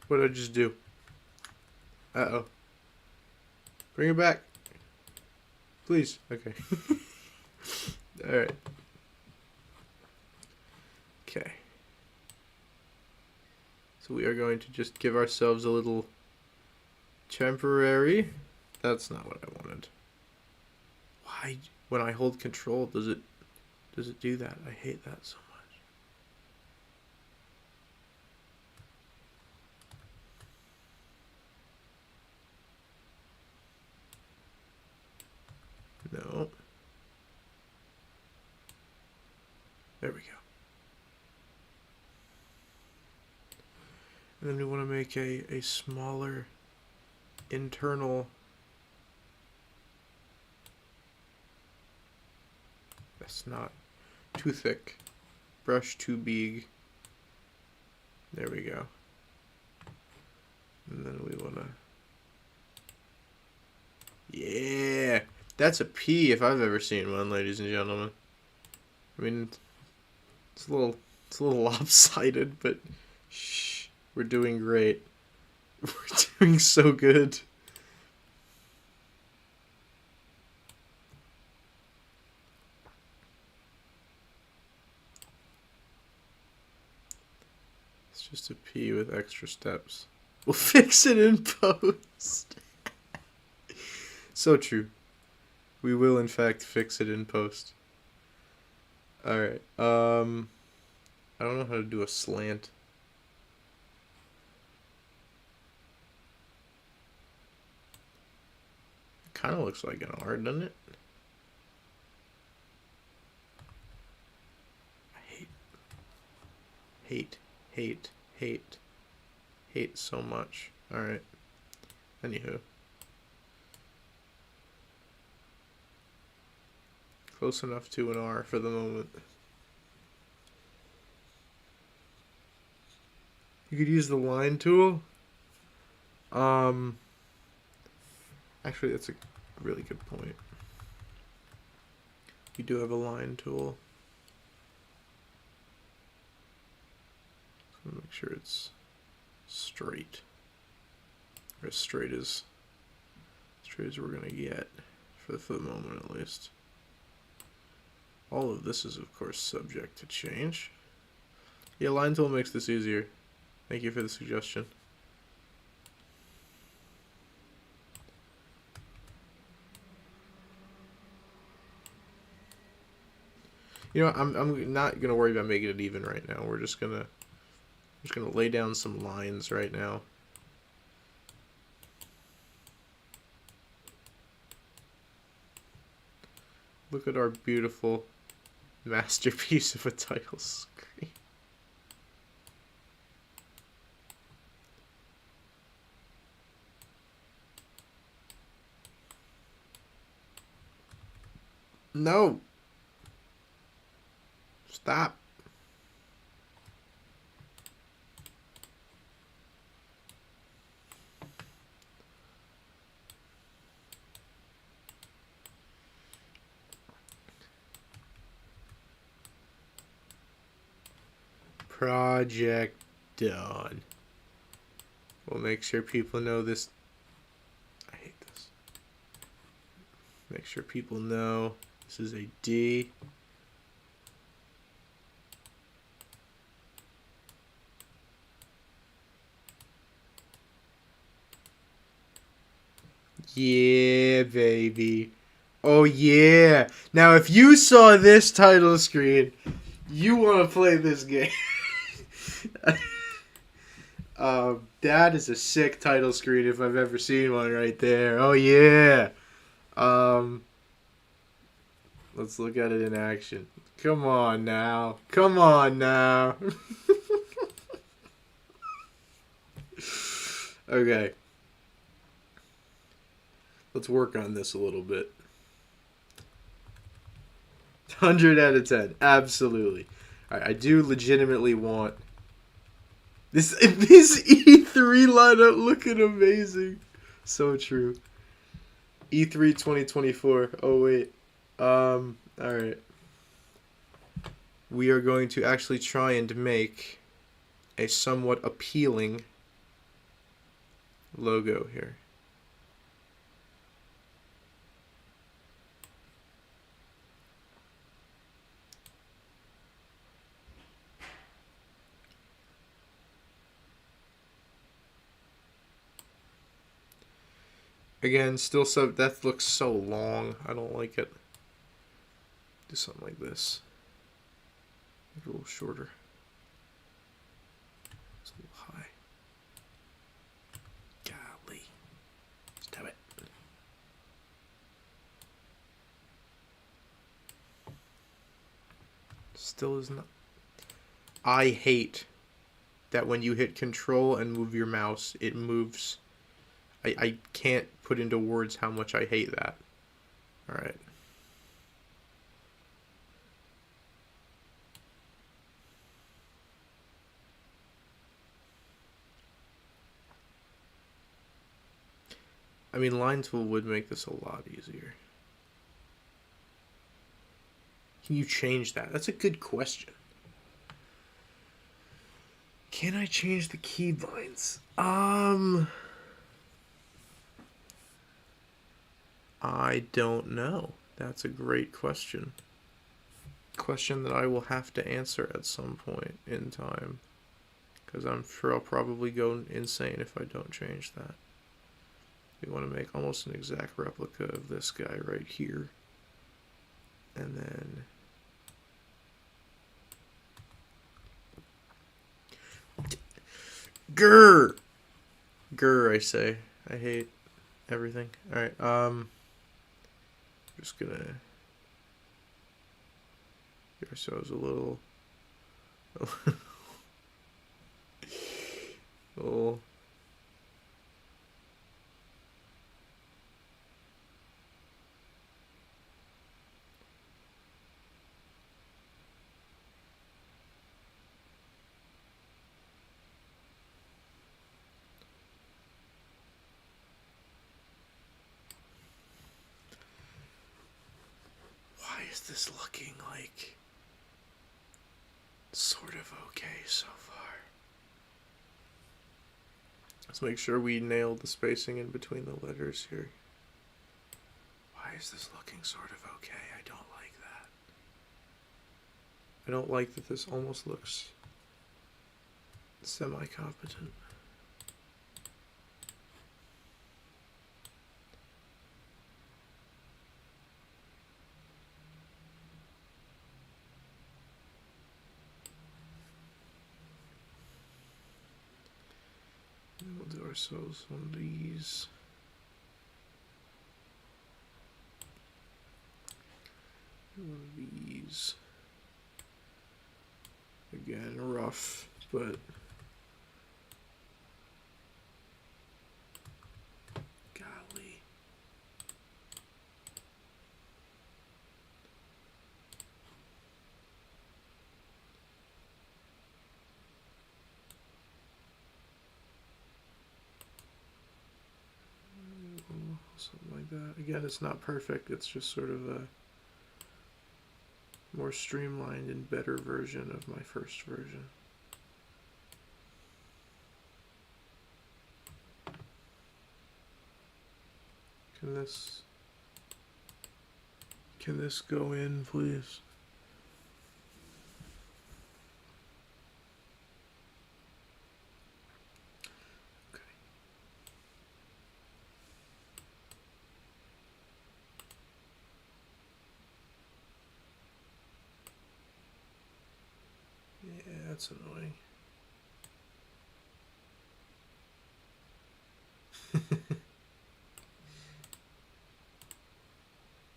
What did I just do? Uh-oh. Bring it back. Please. Okay. Alright. Okay. So we are going to just give ourselves a little temporary. That's not what I wanted. Why, when I hold control, does it do that? I hate that so much. No. There we go. And then we want to make a smaller internal. That's not too thick. Brush too big. There we go. And then we want to. Yeah! That's a P if I've ever seen one, ladies and gentlemen. I mean, it's a little lopsided, but shh, we're doing great. We're doing so good. It's just a P with extra steps. We'll fix it in post. So true. We will in fact fix it in post. Alright, I don't know how to do a slant. Kind of looks like an R, doesn't it? I hate so much. Alright. Anywho. Close enough to an R for the moment. You could use the line tool. Actually, that's a really good point. You do have a line tool. So make sure it's straight. Or as straight as we're gonna get for the moment at least. All of this is, of course, subject to change. Yeah, line tool makes this easier. Thank you for the suggestion. You know, I'm not gonna worry about making it even right now. We're just gonna lay down some lines right now. Look at our beautiful masterpiece of a title screen. No. Stop. Project done. We'll make sure people know this. I hate this. Make sure people know this is a D. Yeah, baby. Oh, yeah. Now, if you saw this title screen, you want to play this game. That is a sick title screen if I've ever seen one right there. Oh, yeah. Let's look at it in action. Come on now. Come on now. Okay. Let's work on this a little bit. 100 out of 10. Absolutely. I do legitimately want this E3 lineup looking amazing. So true. E3 2024. Oh wait. All right. We are going to actually try and make a somewhat appealing logo here. Again, still that looks so long. I don't like it. Do something like this. Make it a little shorter. It's a little high. Golly. Stop it. Still is not. I hate that when you hit control and move your mouse, it moves. I can't put into words how much I hate that. Alright. I mean, line tool would make this a lot easier. Can you change that? That's a good question. Can I change the keybinds? I don't know. That's a great question. Question that I will have to answer at some point in time. Because I'm sure I'll probably go insane if I don't change that. We want to make almost an exact replica of this guy right here. And then... Grr! Grr, I say. I hate everything. Alright, just gonna give ourselves a little... little... Why is this looking like sort of okay so far? Let's make sure we nail the spacing in between the letters here. Why is this looking sort of okay? I don't like that. I don't like that this almost looks semi-competent. We'll do ourselves one of these. One of these. Again, rough, but golly. Something like that. Again, it's not perfect. It's just sort of a more streamlined and better version of my first version. Can this go in, please? Yeah, that's annoying.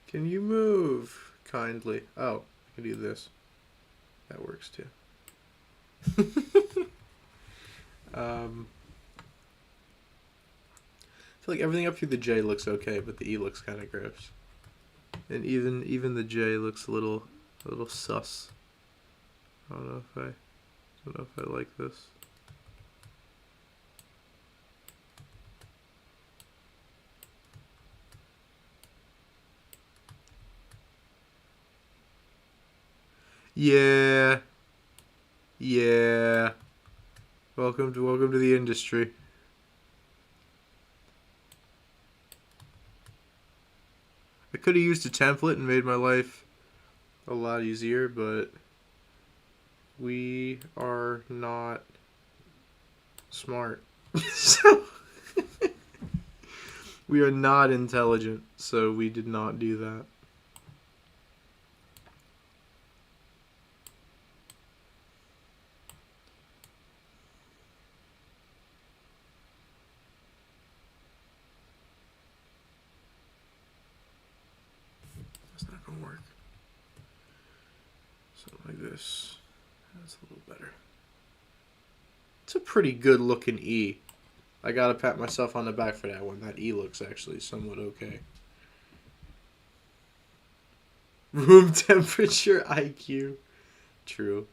Can you move kindly? Oh, I can do this. That works too. I feel like everything up through the J looks okay, but the E looks kind of gross. And even the J looks a little sus. I don't know if I like this. Yeah. Yeah. Welcome to the industry. I could have used a template and made my life a lot easier, but we are not smart. So we are not intelligent, so we did not do that. That's not gonna work. Something like this. That's a little better. It's a pretty good looking E. I gotta pat myself on the back for that one. That E looks actually somewhat okay. Room temperature IQ. True.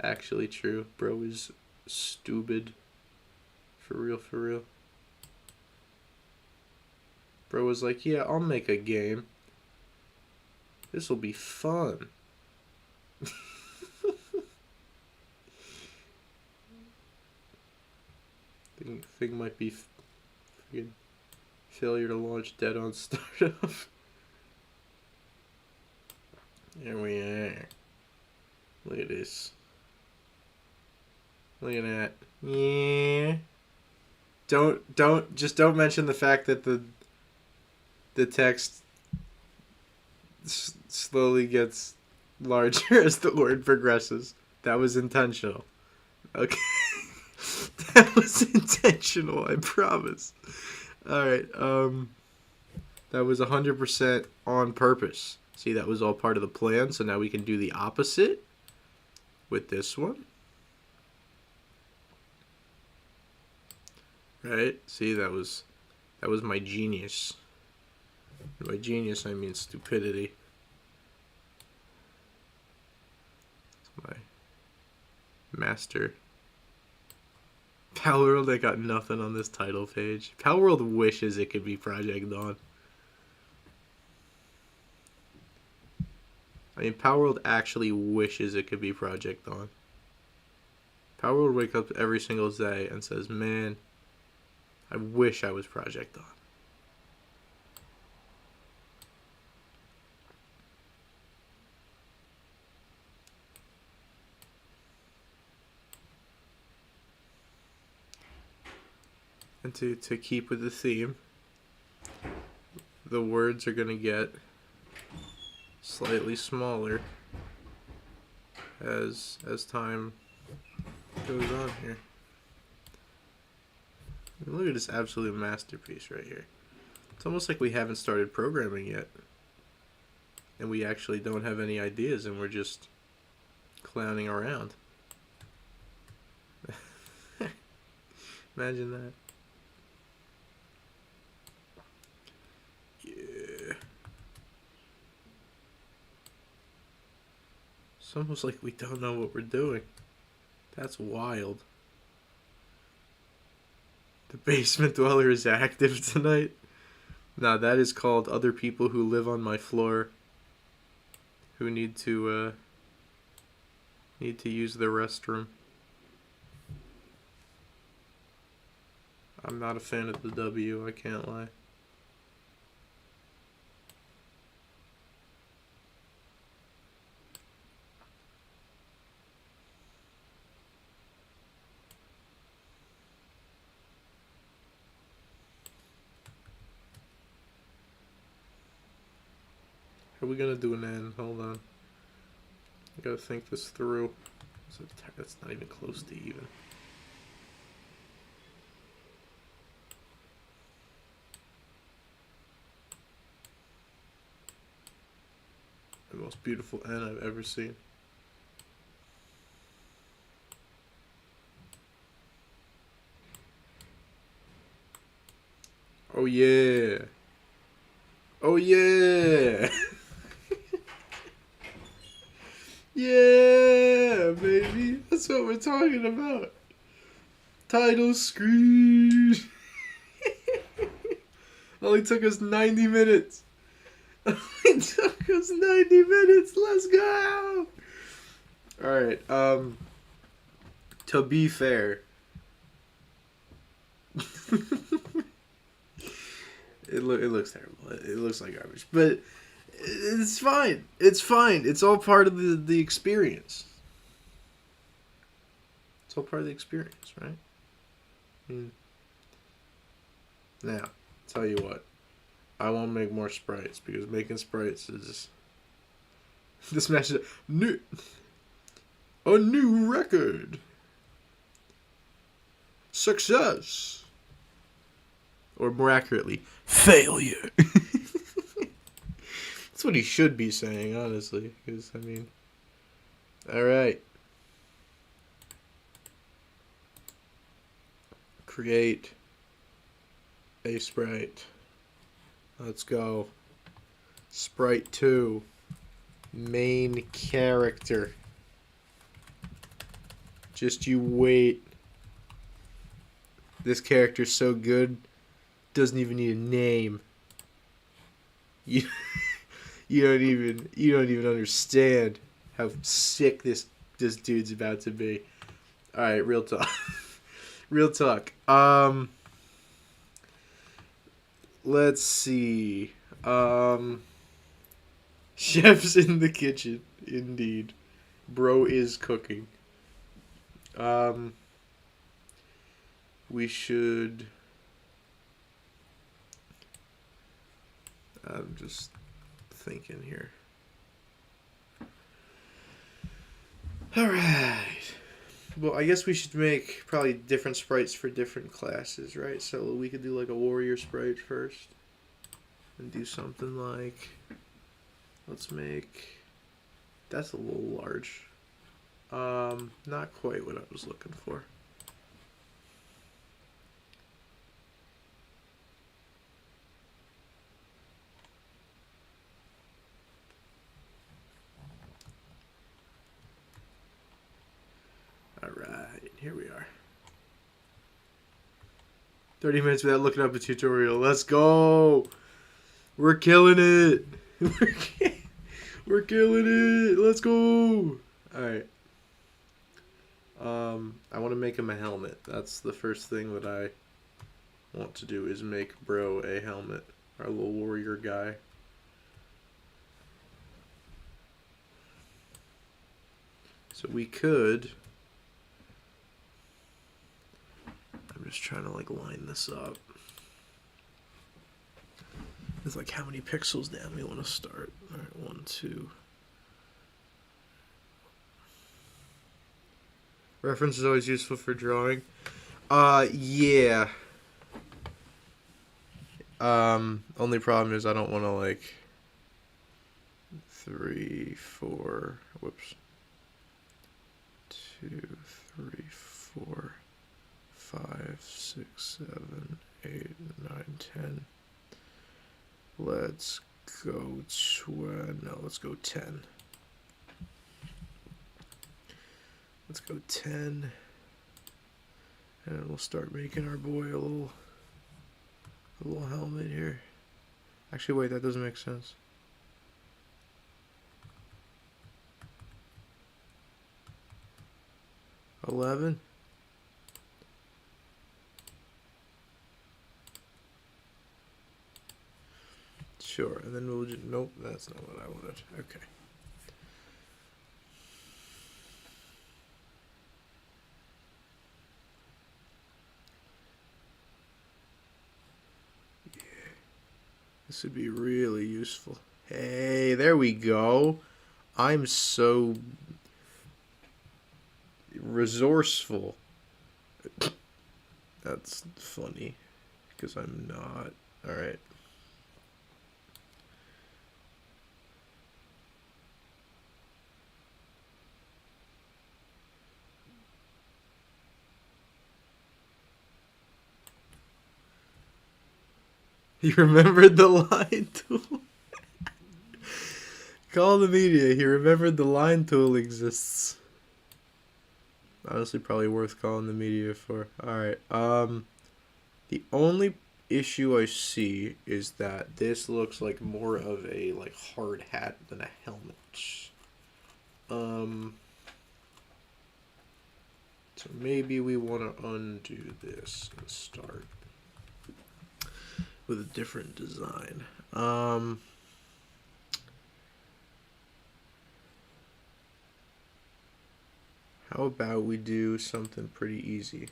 Actually true. Bro is stupid. For real, for real. Bro was like, yeah, I'll make a game. This'll be fun. Thing might be friggin' failure to launch dead on startup. There we are. Look at this. Look at that. Yeah. Don't mention the fact that the text slowly gets larger as the word progresses. That was intentional. Okay. That was intentional, I promise. Alright, that was 100% on purpose. See, that was all part of the plan, so now we can do the opposite with this one. Right? See, that was my genius. By genius, I mean stupidity. It's my master. Palworld, I got nothing on this title page. Palworld wishes it could be Project Dawn. I mean, Palworld actually wishes it could be Project Dawn. Palworld wakes up every single day and says, man, I wish I was Project Dawn. And to keep with the theme, the words are going to get slightly smaller as time goes on here. I mean, look at this absolute masterpiece right here. It's almost like we haven't started programming yet. And we actually don't have any ideas and we're just clowning around. Imagine that. Yeah. It's almost like we don't know what we're doing. That's wild. The basement dweller is active tonight. Nah, that is called other people who live on my floor who need to use the restroom. I'm not a fan of the W, I can't lie. How are we gonna do an end? Hold on. I gotta think this through. That's not even close to even. The most beautiful end I've ever seen. Oh yeah. Oh yeah. Yeah, baby. That's what we're talking about. Title screen. Only took us 90 minutes. Only took us 90 minutes. Let's go. Alright, to be fair, it looks terrible. It looks like garbage, but it's fine. It's fine. It's all part of the experience. It's all part of the experience, right? Now, tell you what, I want to make more sprites because making sprites is this match is a new record. Success. Or more accurately, failure. That's what he should be saying, honestly. Because, I mean, alright. Create a sprite. Let's go. Sprite 2. Main character. Just you wait. This character's so good, doesn't even need a name. You don't even understand how sick this dude's about to be. All right, real talk. Real talk. Let's see. Chef's in the kitchen, indeed. Bro is cooking. We should. I'm just thinking here. Alright. Well, I guess we should make probably different sprites for different classes, right? So we could do like a warrior sprite first. And do something like. Let's make. That's a little large. Not quite what I was looking for. Alright, here we are. 30 minutes without looking up a tutorial. Let's go! We're killing it! We're killing it! Let's go! Alright. I want to make him a helmet. That's the first thing that I want to do is make Bro a helmet. Our little warrior guy. So we could... I'm just trying to like line this up. It's like how many pixels down we want to start. Alright, 1, 2. Reference is always useful for drawing. Yeah. Only problem is I don't want to like 3, 4, whoops. 2, 3, 4, 5, 6, 7, 8, 9, 10. Let's go let's go 10. Let's go 10. And we'll start making our boy a little helmet here. Actually, wait, that doesn't make sense. $11. Sure, and then we'll just, nope, that's not what I wanted. Okay. Yeah. This would be really useful. Hey, there we go. I'm so resourceful. That's funny, because I'm not. Alright. You remembered the line tool? Call the media. He remembered the line tool exists. Honestly, probably worth calling the media for. Alright, the only issue I see is that this looks like more of a, like, hard hat than a helmet. So maybe we want to undo this and start with a different design. How about we do something pretty easy?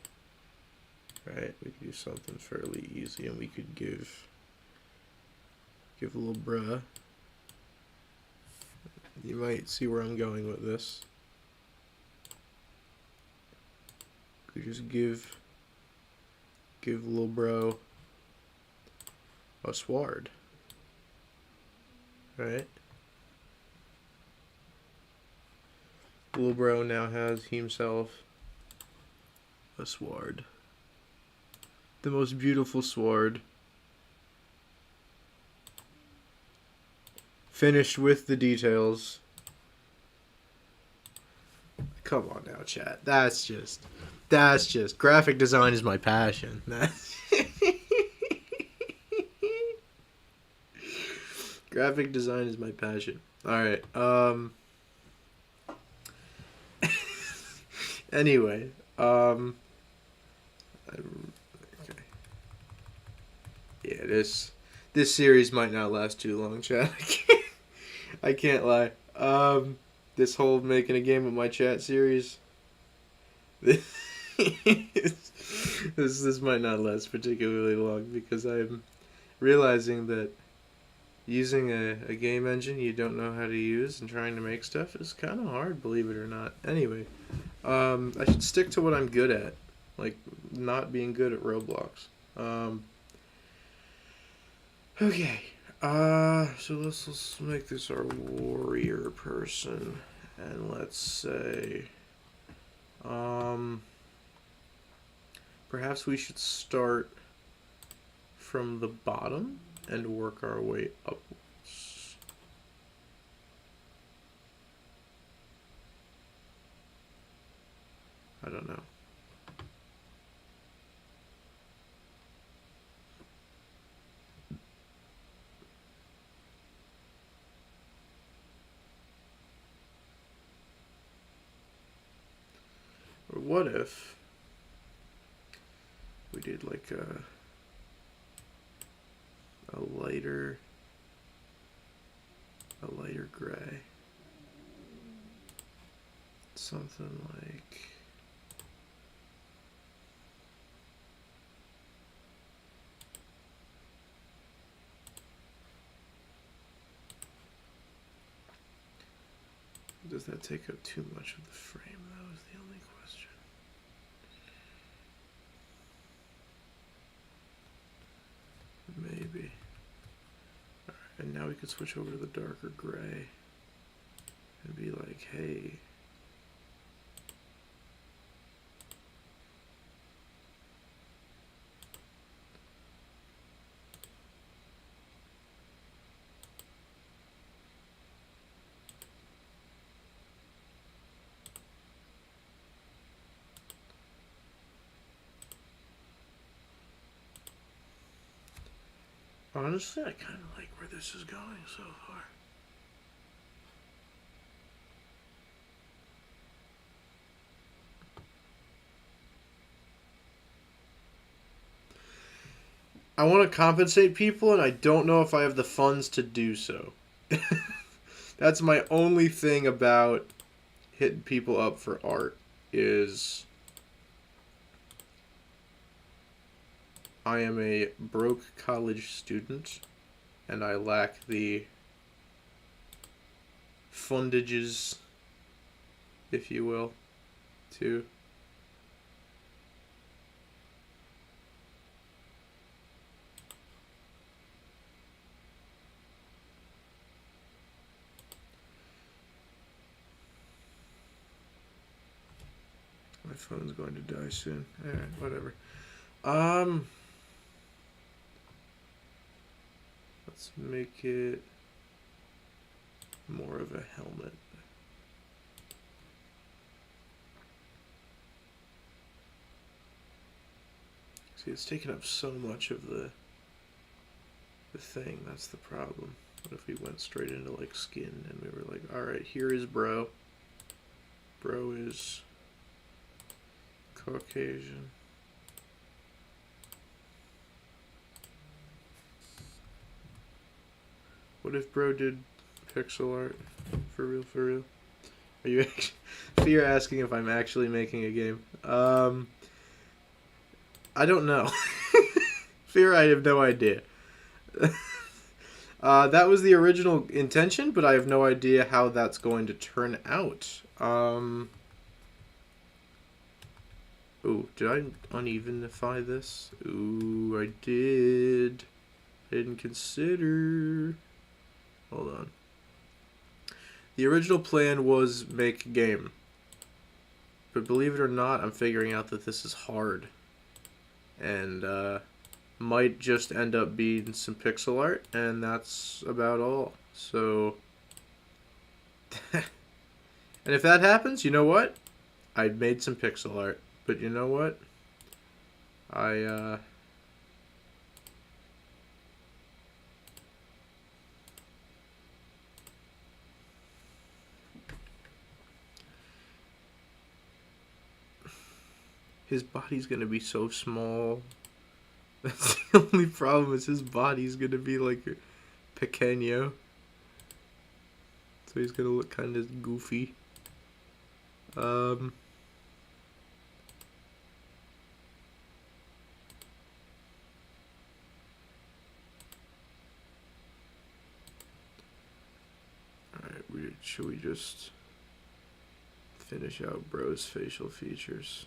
Right, we could do something fairly easy, and we could give a little bruh. You might see where I'm going with this. We just give little bro a sword, right? Little bro now has himself a sword. The most beautiful sword. Finished with the details. Come on now, chat. That's just graphic design is my passion. Graphic design is my passion. Alright, anyway, okay. Yeah, this series might not last too long, chat. I can't lie. This whole making a game with my chat series, this might not last particularly long because I'm realizing that using a game engine you don't know how to use and trying to make stuff is kind of hard, believe it or not. Anyway, I should stick to what I'm good at, like not being good at Roblox. Okay. So let's make this our warrior person, and let's say, perhaps we should start from the bottom and work our way upwards. I don't know. Or what if we did like a lighter gray, something like does that take up too much of the frame? That was the only question. Maybe. Alright, and now we could switch over to the darker gray and be like, hey, honestly, I kind of like where this is going so far. I want to compensate people, and I don't know if I have the funds to do so. That's my only thing about hitting people up for art, is I am a broke college student, and I lack the fundages, if you will, to my phone's going to die soon. Alright, whatever. Let's make it more of a helmet. See, it's taking up so much of the thing. That's the problem. What if we went straight into like skin and we were like, all right, here is bro. Bro is Caucasian. What if bro did pixel art? For real, for real. Are you actually, so you're asking if I'm actually making a game? I don't know. Fear, I have no idea. That was the original intention, but I have no idea how that's going to turn out. Ooh, did I unevenify this? Ooh, I did. I didn't consider. Hold on. The original plan was make a game. But believe it or not, I'm figuring out that this is hard. And, might just end up being some pixel art, and that's about all. So, and if that happens, you know what? I made some pixel art, but you know what? His body's gonna be so small. That's the only problem, is his body's gonna be like pequeño. So he's gonna look kind of goofy. Alright, should we just finish out bro's facial features?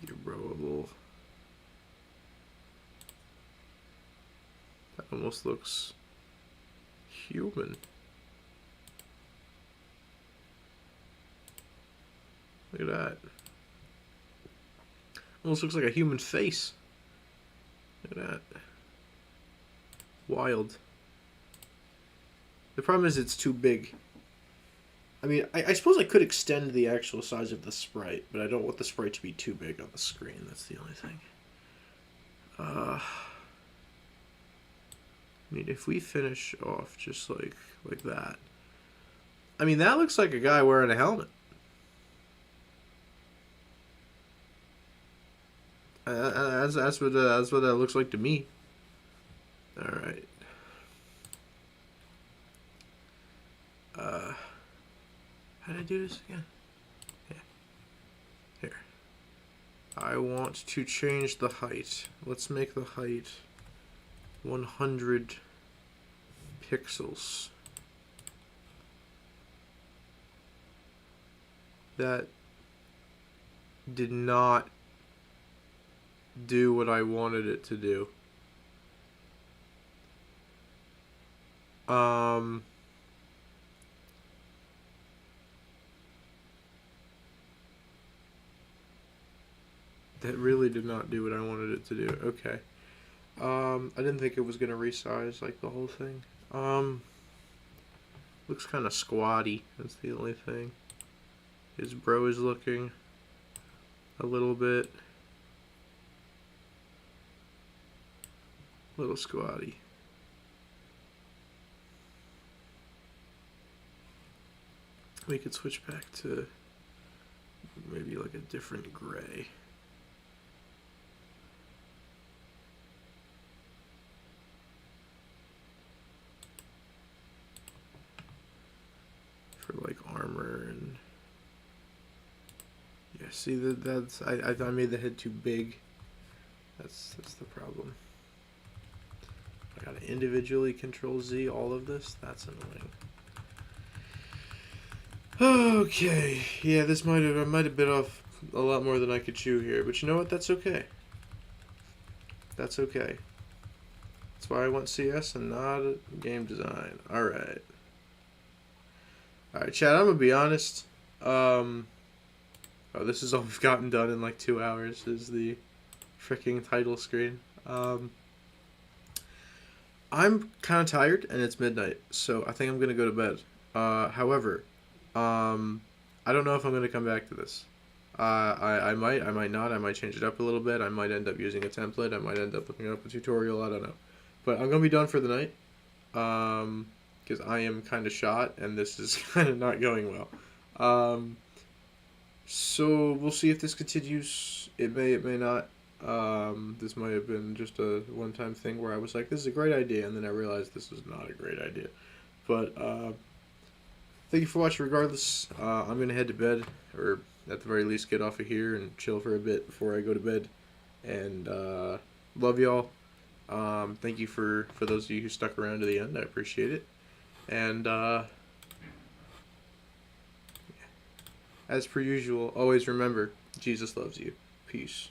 Your broable. That almost looks human. Look at that. Almost looks like a human face. Look at that. Wild. The problem is it's too big. I mean, I suppose I could extend the actual size of the sprite, but I don't want the sprite to be too big on the screen. That's the only thing. I mean, if we finish off just like that. I mean, that looks like a guy wearing a helmet. That's what that looks like to me. All right. How did I do this again? Yeah. Here. I want to change the height. Let's make the height 100 pixels. That did not do what I wanted it to do. That really did not do what I wanted it to do. Okay. I didn't think it was gonna resize like the whole thing. Looks kind of squatty. That's the only thing. His bro is looking a little bit squatty. We could switch back to maybe like a different gray. For like armor and yeah, see that's I made the head too big. That's the problem. I gotta individually control Z all of this. That's annoying. Okay, yeah, I might have bit off a lot more than I could chew here, but you know what? That's okay. That's okay. That's why I went CS and not game design. All right. Alright, Chad, I'm gonna be honest. Oh, this is all we've gotten done in like 2 hours, is the freaking title screen. I'm kind of tired, and it's midnight, so I think I'm gonna go to bed. However, I don't know if I'm gonna come back to this. I might not. I might change it up a little bit. I might end up using a template. I might end up looking up a tutorial. I don't know. But I'm gonna be done for the night. Because I am kind of shot and this is kind of not going well. So we'll see if this continues. It may not. This might have been just a one-time thing where I was like, this is a great idea, and then I realized this is not a great idea. But thank you for watching regardless. I'm going to head to bed, or at the very least get off of here and chill for a bit before I go to bed. And love y'all. Thank you for those of you who stuck around to the end. I appreciate it. And as per usual, always remember, Jesus loves you. Peace.